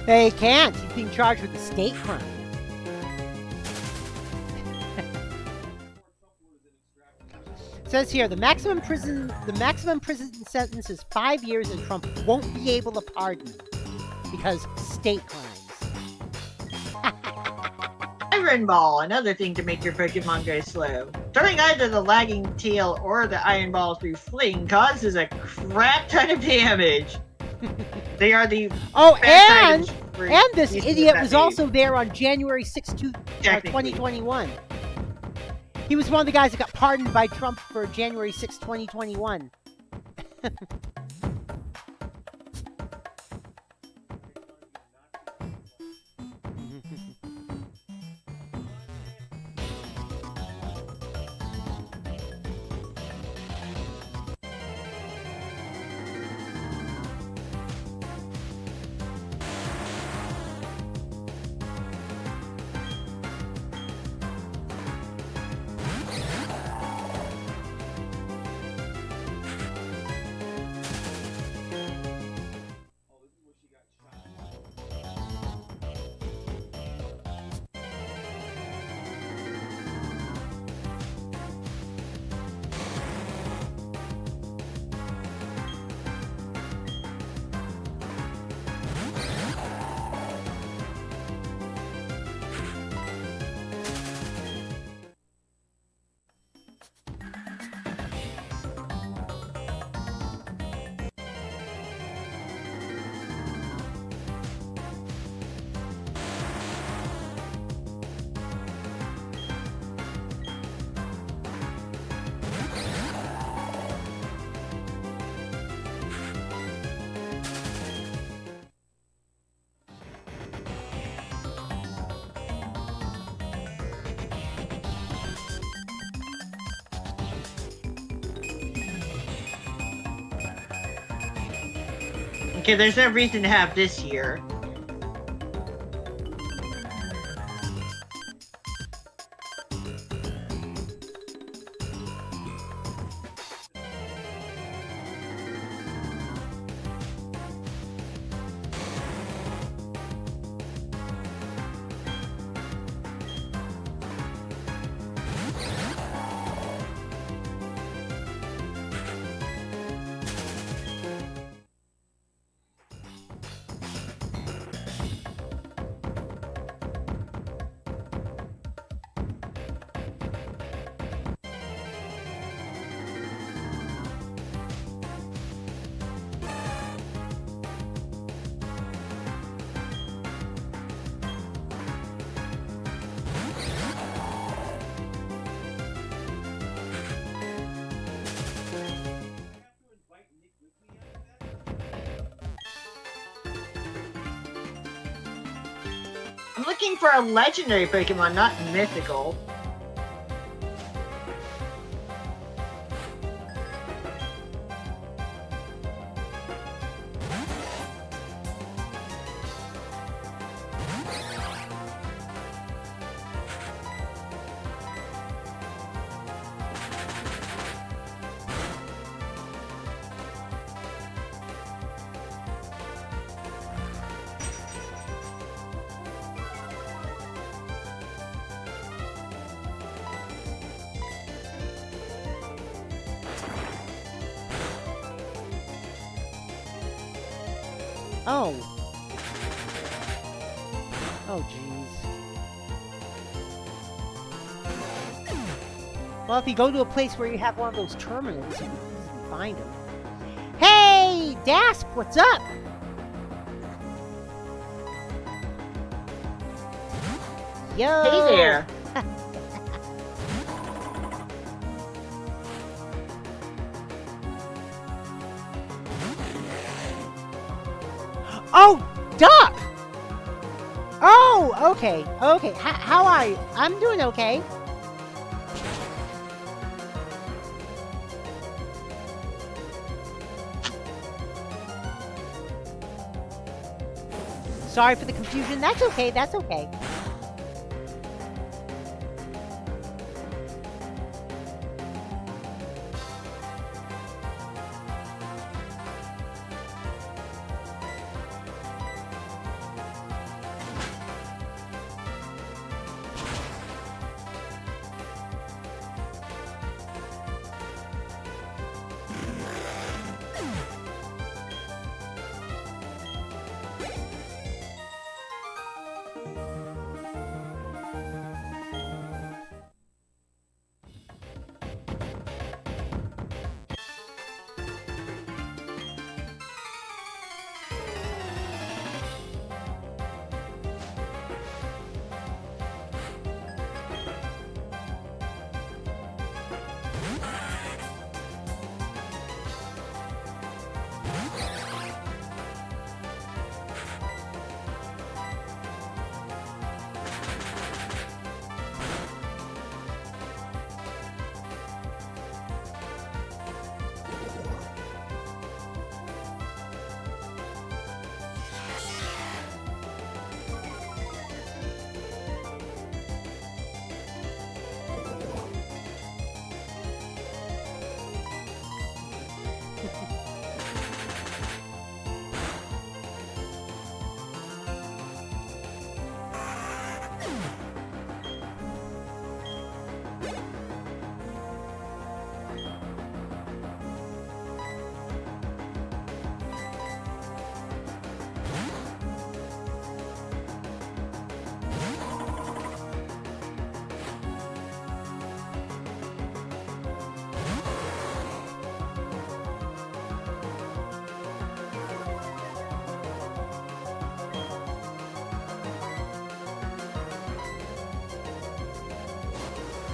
A: They can't. He's being charged with a state crime. It says here the maximum prison sentence is 5 years, and Trump won't be able to pardon because state crimes.
B: Iron Ball, another thing to make your Pokemon go slow. Throwing either the lagging tail or the Iron Ball through Fling causes a crap ton of damage. They are the
A: and this idiot was also there on January 6, 2021. He was one of the guys that got pardoned by Trump for January 6, 2021.
B: Okay, there's no reason to have this here. I'm looking for a legendary Pokemon, not mythical.
A: Oh. Oh, jeez. Well, if you go to a place where you have one of those terminals, you can easily find them. Hey, Dasp, what's up? Yo!
B: Hey there.
A: Oh, Duck! Oh, okay, okay. How are you? I'm doing okay. Sorry for the confusion. That's okay, that's okay.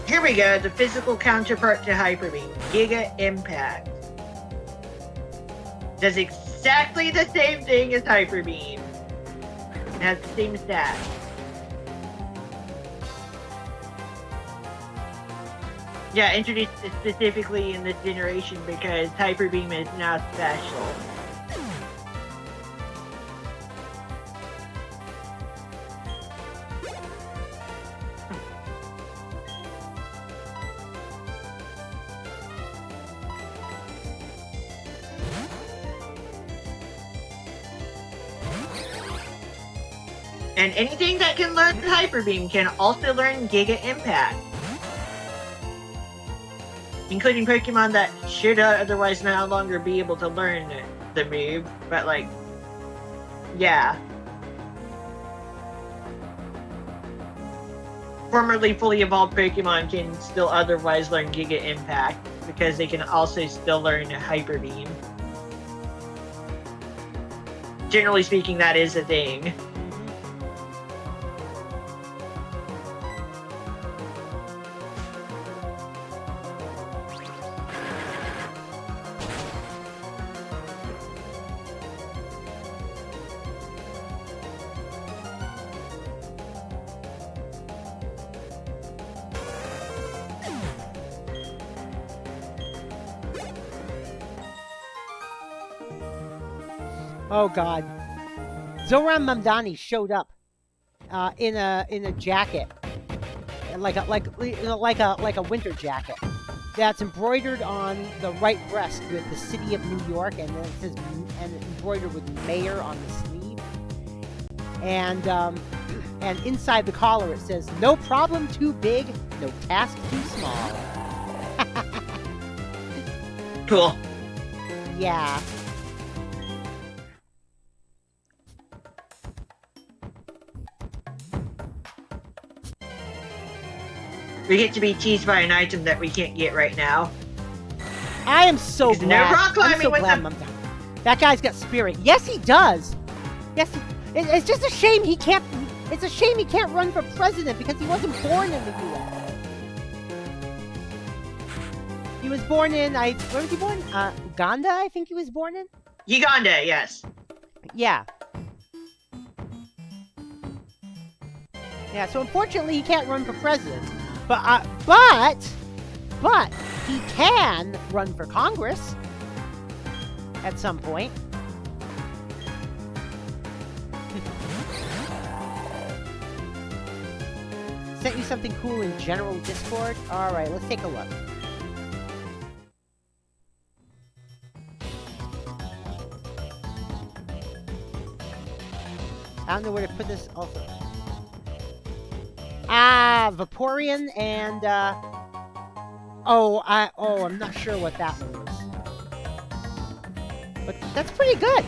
B: Here we go, the physical counterpart to Hyper Beam, Giga Impact. Does exactly the same thing as Hyper Beam. It has the same stats. Yeah, introduced specifically in this generation because Hyper Beam is now special. And anything that can learn Hyper Beam can also learn Giga Impact. Including Pokemon that should otherwise no longer be able to learn the move, but like, yeah. Formerly fully evolved Pokemon can still otherwise learn Giga Impact, because they can also still learn Hyper Beam. Generally speaking, that is a thing.
A: Oh God, Zoran Mamdani showed up in a jacket, like a winter jacket that's embroidered on the right breast with the city of New York, and then it says and embroidered with mayor on the sleeve, and inside the collar it says no problem too big, no task too small.
B: Cool.
A: Yeah.
B: We get to be teased by an item that we can't get right now.
A: I am so
B: There's
A: glad.
B: no rock climbing
A: I'm so
B: with
A: glad
B: them.
A: That guy's got spirit. Yes, he does. Yes, it's just a shame he can't It's a shame he can't run for president because he wasn't born in the U.S. He was born in, where was he born? Uganda, I think he was born in?
B: Uganda, yes.
A: Yeah. Yeah, so unfortunately he can't run for president. But he can run for Congress at some point. Sent you something cool in general Discord? Alright, let's take a look. I don't know where to put this also. Vaporeon and, I'm not sure what that one is. But that's pretty good.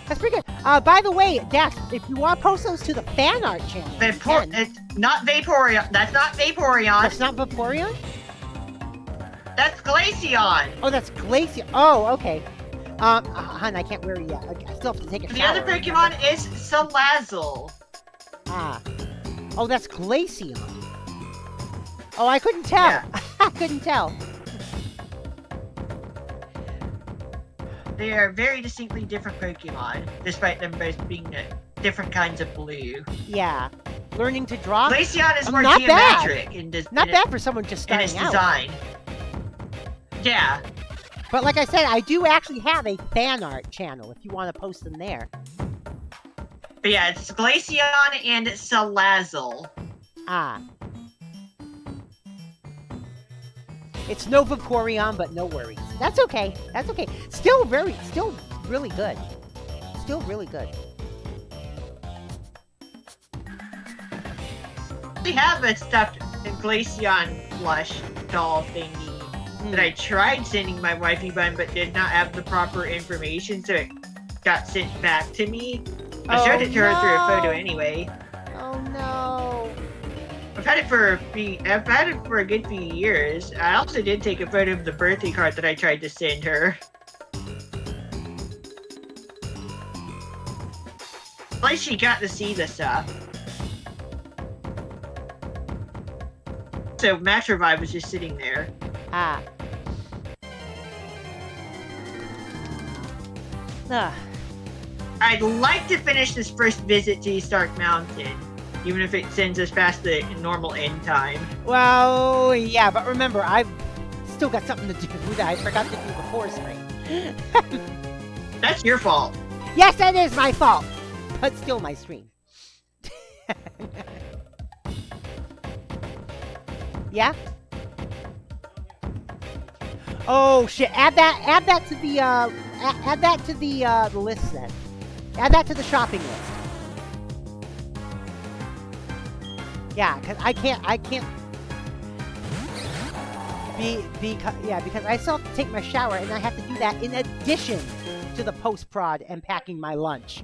A: That's pretty good. By the way, Dax, if you want to post those to the fan art channel,
B: It's not Vaporeon. That's not Vaporeon.
A: That's not Vaporeon?
B: That's Glaceon.
A: Oh, that's Glaceon. Oh, okay. Hun, I can't wear it yet. I still have to take a shower.
B: The other Pokemon is Salazzle.
A: Oh, that's Glaceon. Oh, I couldn't tell.
B: Yeah.
A: I couldn't tell.
B: They are very distinctly different Pokemon, despite them both being different kinds of blue.
A: Yeah. Learning to draw?
B: Glaceon is more
A: not
B: geometric
A: bad. Not bad for someone just
B: in
A: starting
B: its
A: out.
B: design. Yeah.
A: But like I said, I do actually have a fan art channel if you want to post them there.
B: But yeah, it's Glaceon and Salazzle.
A: It's no Vaporeon, but no worries. That's okay. That's okay. Still really good. Still really good.
B: We have a stuffed Glaceon plush doll thingy that I tried sending my wifey bun, but did not have the proper information, so it got sent back to me. I showed it to her through a photo anyway.
A: Oh no.
B: I've had it for a good few years. I also did take a photo of the birthday card that I tried to send her. At least she got to see the stuff. So Match Revive was just sitting there. I'd like to finish this first visit to Stark Mountain, even if it sends us past the normal end time.
A: Well, yeah, but remember, I've still got something to do that I forgot to do before stream.
B: That's your fault.
A: Yes, that is my fault, but still my stream. Yeah? Oh shit! Add that to the list then. Add that to the shopping list. Yeah, cause I can't because I still have to take my shower and I have to do that in addition to the post prod and packing my lunch.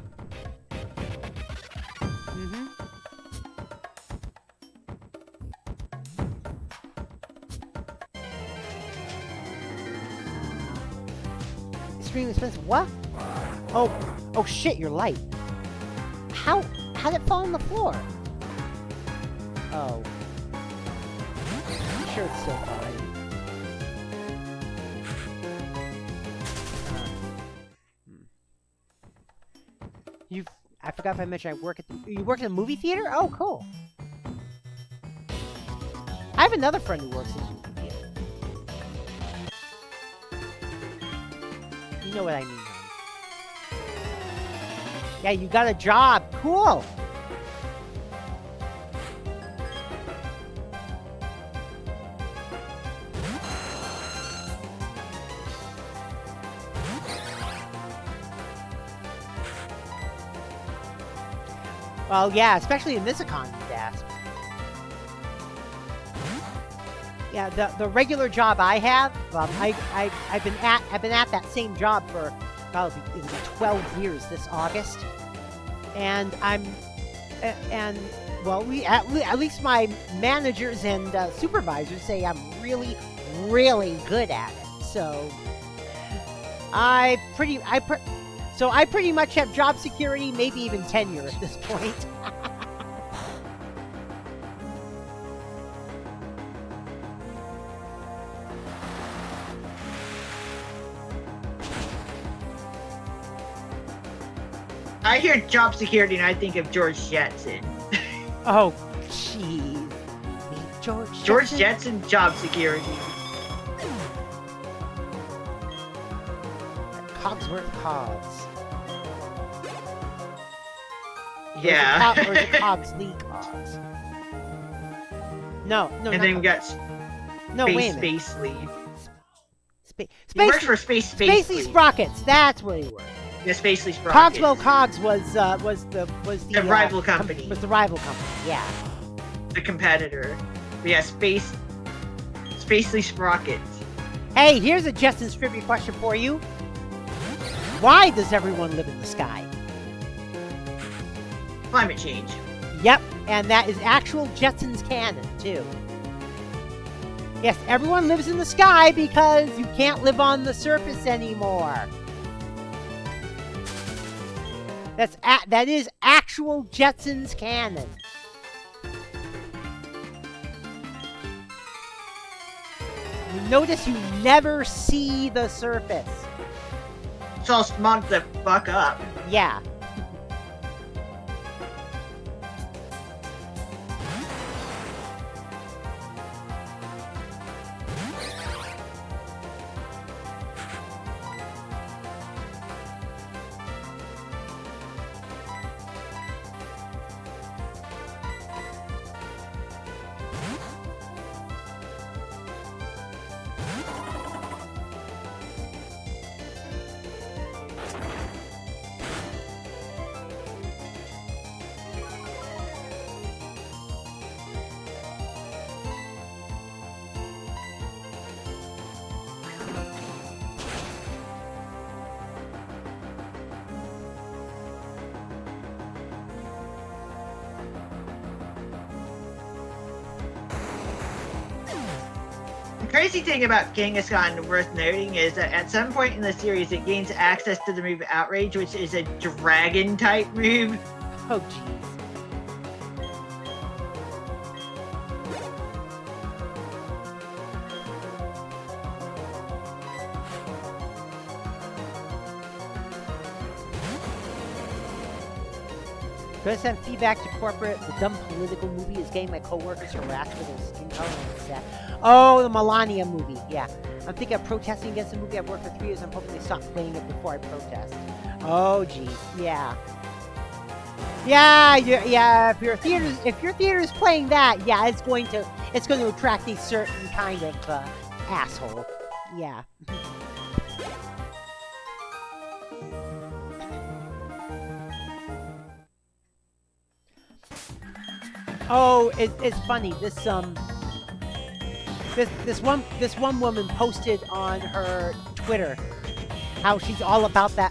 A: Extremely expensive. What? Oh shit, you're light. How'd it fall on the floor? Oh. I'm sure it's still fine. I forgot if I mentioned you work at a movie theater? Oh, cool. I have another friend who works in a movie theater. You know what I mean, huh? Yeah, you got a job. Cool. Well, yeah, especially in this economy, Dask. Yeah, the regular job I have, I've been at that same job for probably 12 years this August, and well, at least my managers and supervisors say I'm really, really good at it. So I pretty much have job security, maybe even tenure at this point.
B: I hear job security and I think of George Jetson.
A: Oh, jeez.
B: George Jetson, job security.
A: Cogsworth Cogs.
B: Yeah.
A: Or is it Cogs Lee Cogs? No.
B: And then we got
A: Space
B: Lead.
A: Space
B: He works for Space
A: Spacely Sprockets. That's what he worked.
B: Yeah, Spacely Sprockets.
A: Cogswell Cogs was the
B: rival company.
A: Was the rival company? Yeah.
B: The competitor. But yeah, Spacely Sprockets.
A: Hey, here's a Jetsons trivia question for you. Why does everyone live in the sky?
B: Climate change.
A: Yep, and that is actual Jetsons canon, too. Yes, everyone lives in the sky because you can't live on the surface anymore. That is actual Jetsons canon. You notice you never see the surface.
B: It's all smog the fuck up.
A: Yeah.
B: The crazy thing about Kangaskhan worth noting is that at some point in the series it gains access to the move Outrage, which is a dragon-type move.
A: Oh, jeez. Could I send feedback to corporate? The dumb political movie is getting my coworkers harassed for their skin color and set. Oh, the Melania movie. Yeah. I'm thinking of protesting against the movie. I've worked for 3 years. I'm hoping they stop playing it before I protest. Oh, geez. Yeah. Yeah. If your theater is playing that, yeah, it's going to attract a certain kind of asshole. Yeah. Oh, it's funny. This one woman posted on her Twitter how she's all about the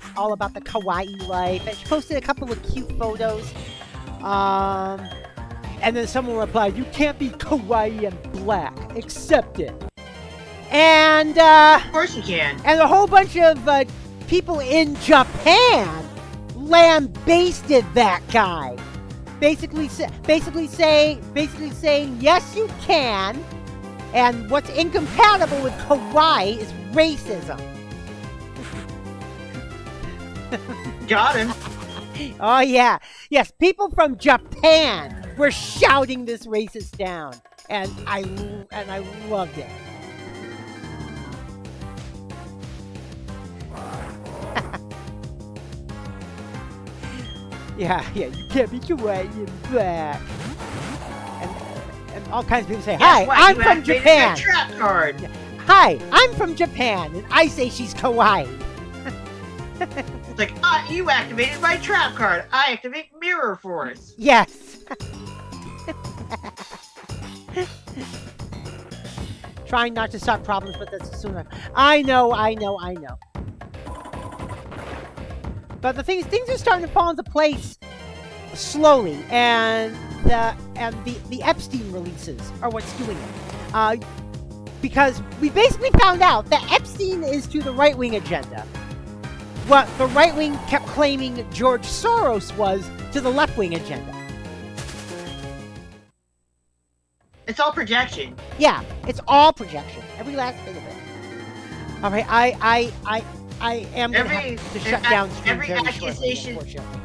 A: kawaii life, and she posted a couple of cute photos. And then someone replied, "You can't be kawaii and black. Accept it." And
B: Of course you can.
A: And a whole bunch of people in Japan lambasted that guy. Basically saying, yes, you can, and what's incompatible with kawaii is racism.
B: Got him.
A: Oh yeah, yes, people from Japan were shouting this racist down, and I loved it. Yeah, you can't be kawaii and black. And all kinds of people say, "Hi, I'm from Japan."
B: Trap card.
A: Hi, I'm from Japan, and I say she's kawaii.
B: It's like, you activated my trap card. I activate Mirror Force.
A: Yes. Trying not to start problems, but that's sooner. I know. But the thing is, things are starting to fall into place slowly, and the Epstein releases are what's doing it. Because we basically found out that Epstein is to the right-wing agenda what the right-wing kept claiming George Soros was to the left-wing agenda.
B: It's all projection.
A: Yeah, it's all projection. Every last bit of it. All right, I am going to have to shut down stream
B: every
A: very
B: accusation.
A: shortly, unfortunately.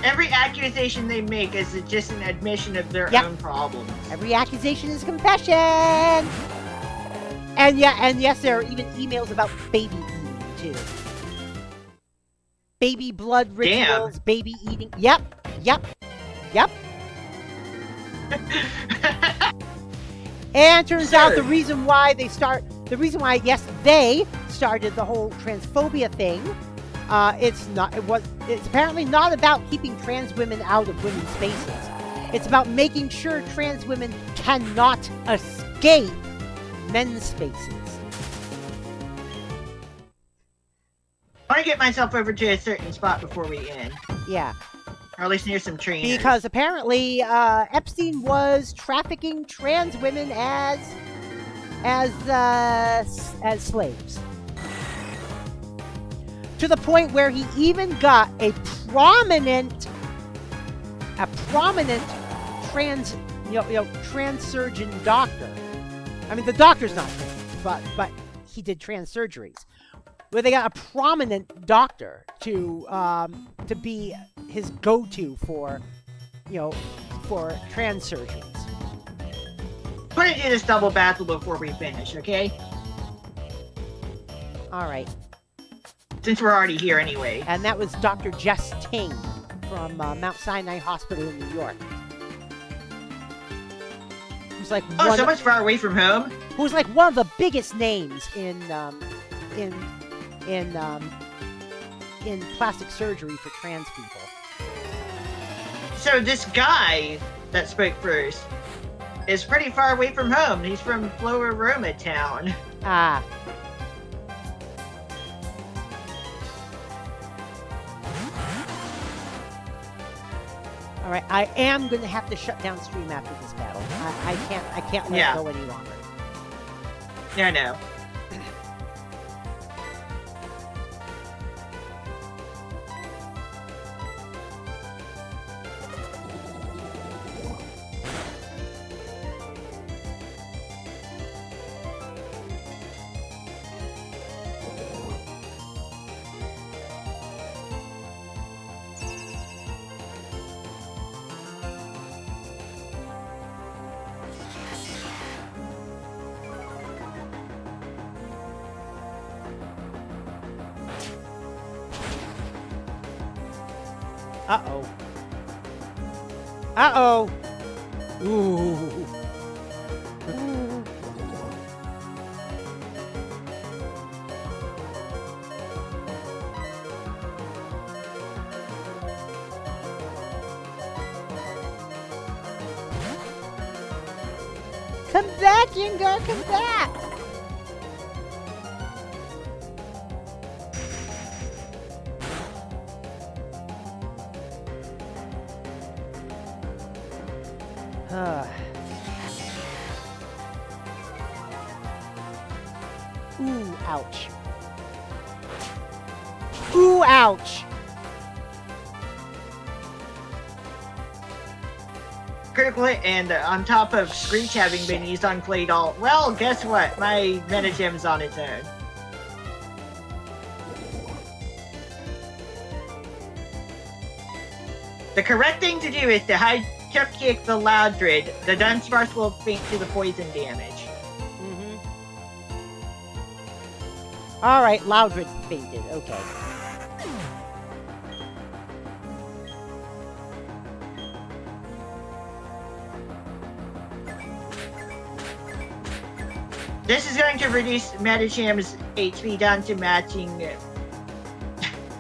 B: Every accusation they make is just an admission of their
A: Yep.
B: own problems.
A: Every accusation is a confession. And yes, there are even emails about baby eating too. Baby blood rituals,
B: Damn.
A: baby eating. Yep. And turns out the reason why they started the whole transphobia thing. It's apparently not about keeping trans women out of women's spaces. It's about making sure trans women cannot escape men's spaces.
B: I want to get myself over to a certain spot before we end.
A: Yeah.
B: Or at least near some trainers.
A: Because apparently Epstein was trafficking trans women as slaves. To the point where he even got a prominent trans surgeon doctor. I mean, the doctor's not trans, but he did trans surgeries. Where they got a prominent doctor to be his go-to for trans surgeons.
B: I'm gonna do this double battle before we finish, okay?
A: All right.
B: Since we're already here anyway.
A: And that was Dr. Jess Ting from Mount Sinai Hospital in New York. Who's like
B: so much far away from home.
A: Who's like one of the biggest names in plastic surgery for trans people.
B: So this guy that spoke first is pretty far away from home. He's from Lower Roma town.
A: Ah. All right, I am going to have to shut down stream after this battle. I can't let it go any longer.
B: Yeah, no.
A: Uh-oh. Uh-oh. Ooh. Come back, Yengar, come back! Ooh, ouch. Ooh, ouch.
B: Critical hit, and on top of Screech having been used on Claydol, well, guess what? My Metagem's on its own. The correct thing to do is to high jump kick the Loudred. The Dunsparce will faint to the poison damage.
A: Alright, Loudred fainted. Okay.
B: This is going to reduce Metacham's HP down to matching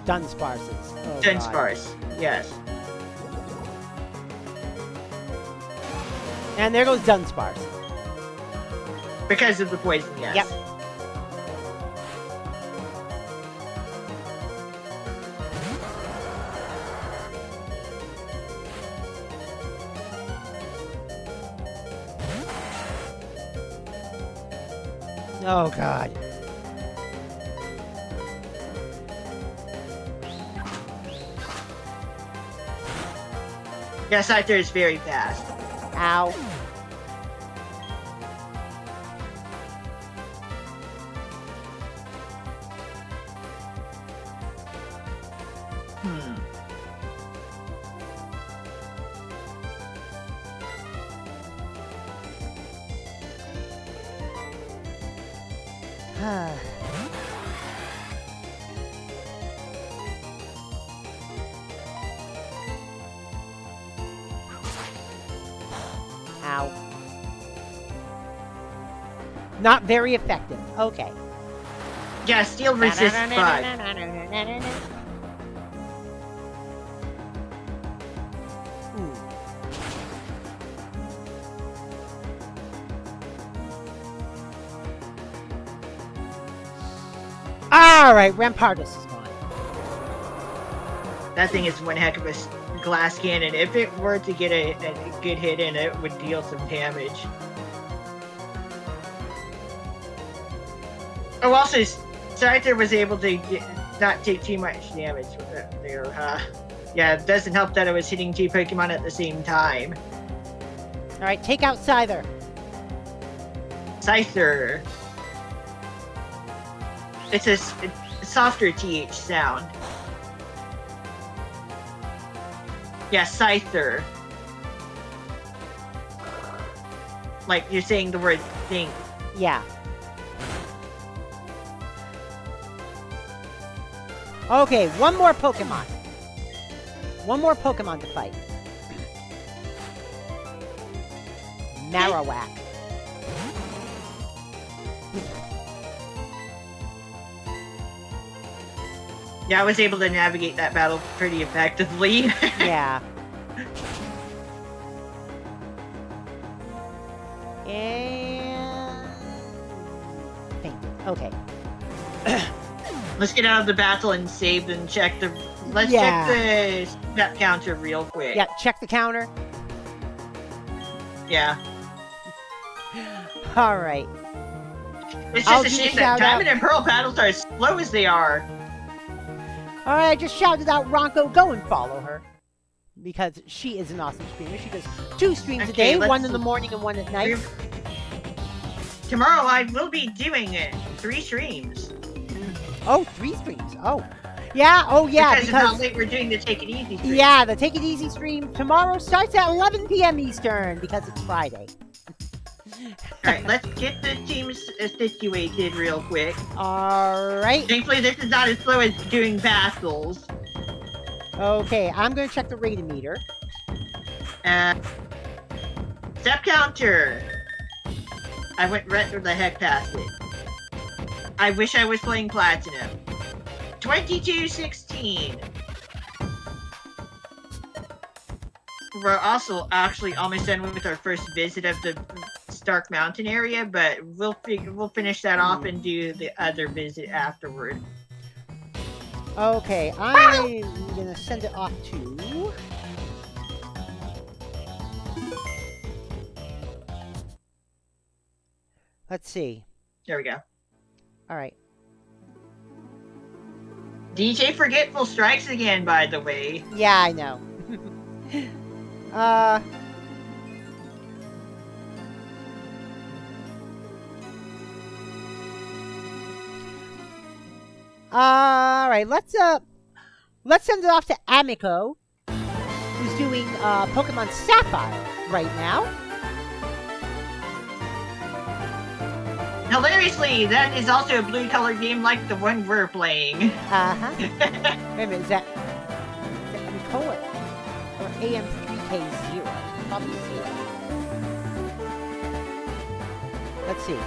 A: Dunsparce's. Oh,
B: Dunsparce. Yes.
A: And there goes Dunsparce.
B: Because of the poison, yes.
A: Yep. Oh, God.
B: Yeah, Scyther is very fast.
A: Ow. Ow. Not very effective. Okay.
B: Yeah, steel resists bug.
A: Alright, Rampartus is gone.
B: That thing is one heck of a glass cannon. If it were to get a good hit in, it would deal some damage. Oh, also, Scyther was able to not take too much damage with it there. Yeah, it doesn't help that I was hitting two Pokemon at the same time.
A: Alright, take out Scyther.
B: Scyther. It's a softer TH sound. Yeah, Scyther. Like you're saying the word think.
A: Yeah. Okay, one more Pokemon. One more Pokemon to fight. Marowak.
B: Yeah, I was able to navigate that battle pretty effectively.
A: Yeah. And... fainted. Okay.
B: Let's get out of the battle and save and check the... Let's check the step counter real quick.
A: Yeah, check the counter.
B: Yeah.
A: Alright.
B: It's just a shame that Diamond and Pearl battles are as slow as they are.
A: Alright, I just shouted out Ronco, go and follow her. Because she is an awesome streamer. She does 2 streams a day, one in the morning and one at night.
B: Tomorrow I will be doing 3 streams.
A: Oh, 3 streams. Oh. Yeah, oh yeah.
B: Because of how late we're doing the Take It Easy stream.
A: Yeah, the Take It Easy stream tomorrow starts at 11 p.m. Eastern because it's Friday.
B: Alright, let's get the teams situated real quick.
A: Alright.
B: Thankfully, this is not as slow as doing battles.
A: Okay, I'm going to check the rating meter.
B: Step counter. I went right through the heck past it. I wish I was playing Platinum. 2216. We're also actually almost done with our first visit of the Stark Mountain area, but we'll finish that off and do the other visit afterward.
A: Okay, I'm gonna send it off to... Let's see.
B: There we go.
A: Alright.
B: DJ Forgetful strikes again, by the way.
A: Yeah, I know. Alright, let's send it off to Amico, who's doing Pokemon Sapphire right now.
B: Hilariously, that is also a blue-colored game like the one we're playing.
A: Uh-huh. Wait a minute, is that Amico or AM3K0? Probably 0. Let's see.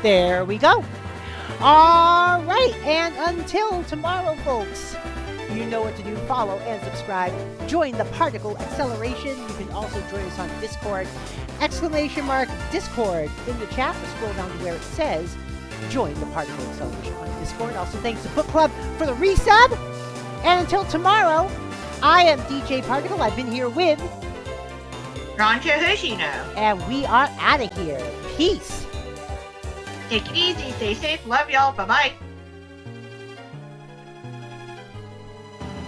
A: There we go. All right, and until tomorrow, folks, you know what to do. Follow and subscribe. Join the Particle Acceleration. You can also join us on Discord. !Discord in the chat. Scroll down to where it says join the Particle Acceleration on Discord. Also, thanks to Book Club for the resub. And until tomorrow, I am DJ Particle. I've been here with
B: Ronco Hoshino.
A: And we are out of here. Peace.
B: Take it easy, stay safe, love y'all, bye-bye.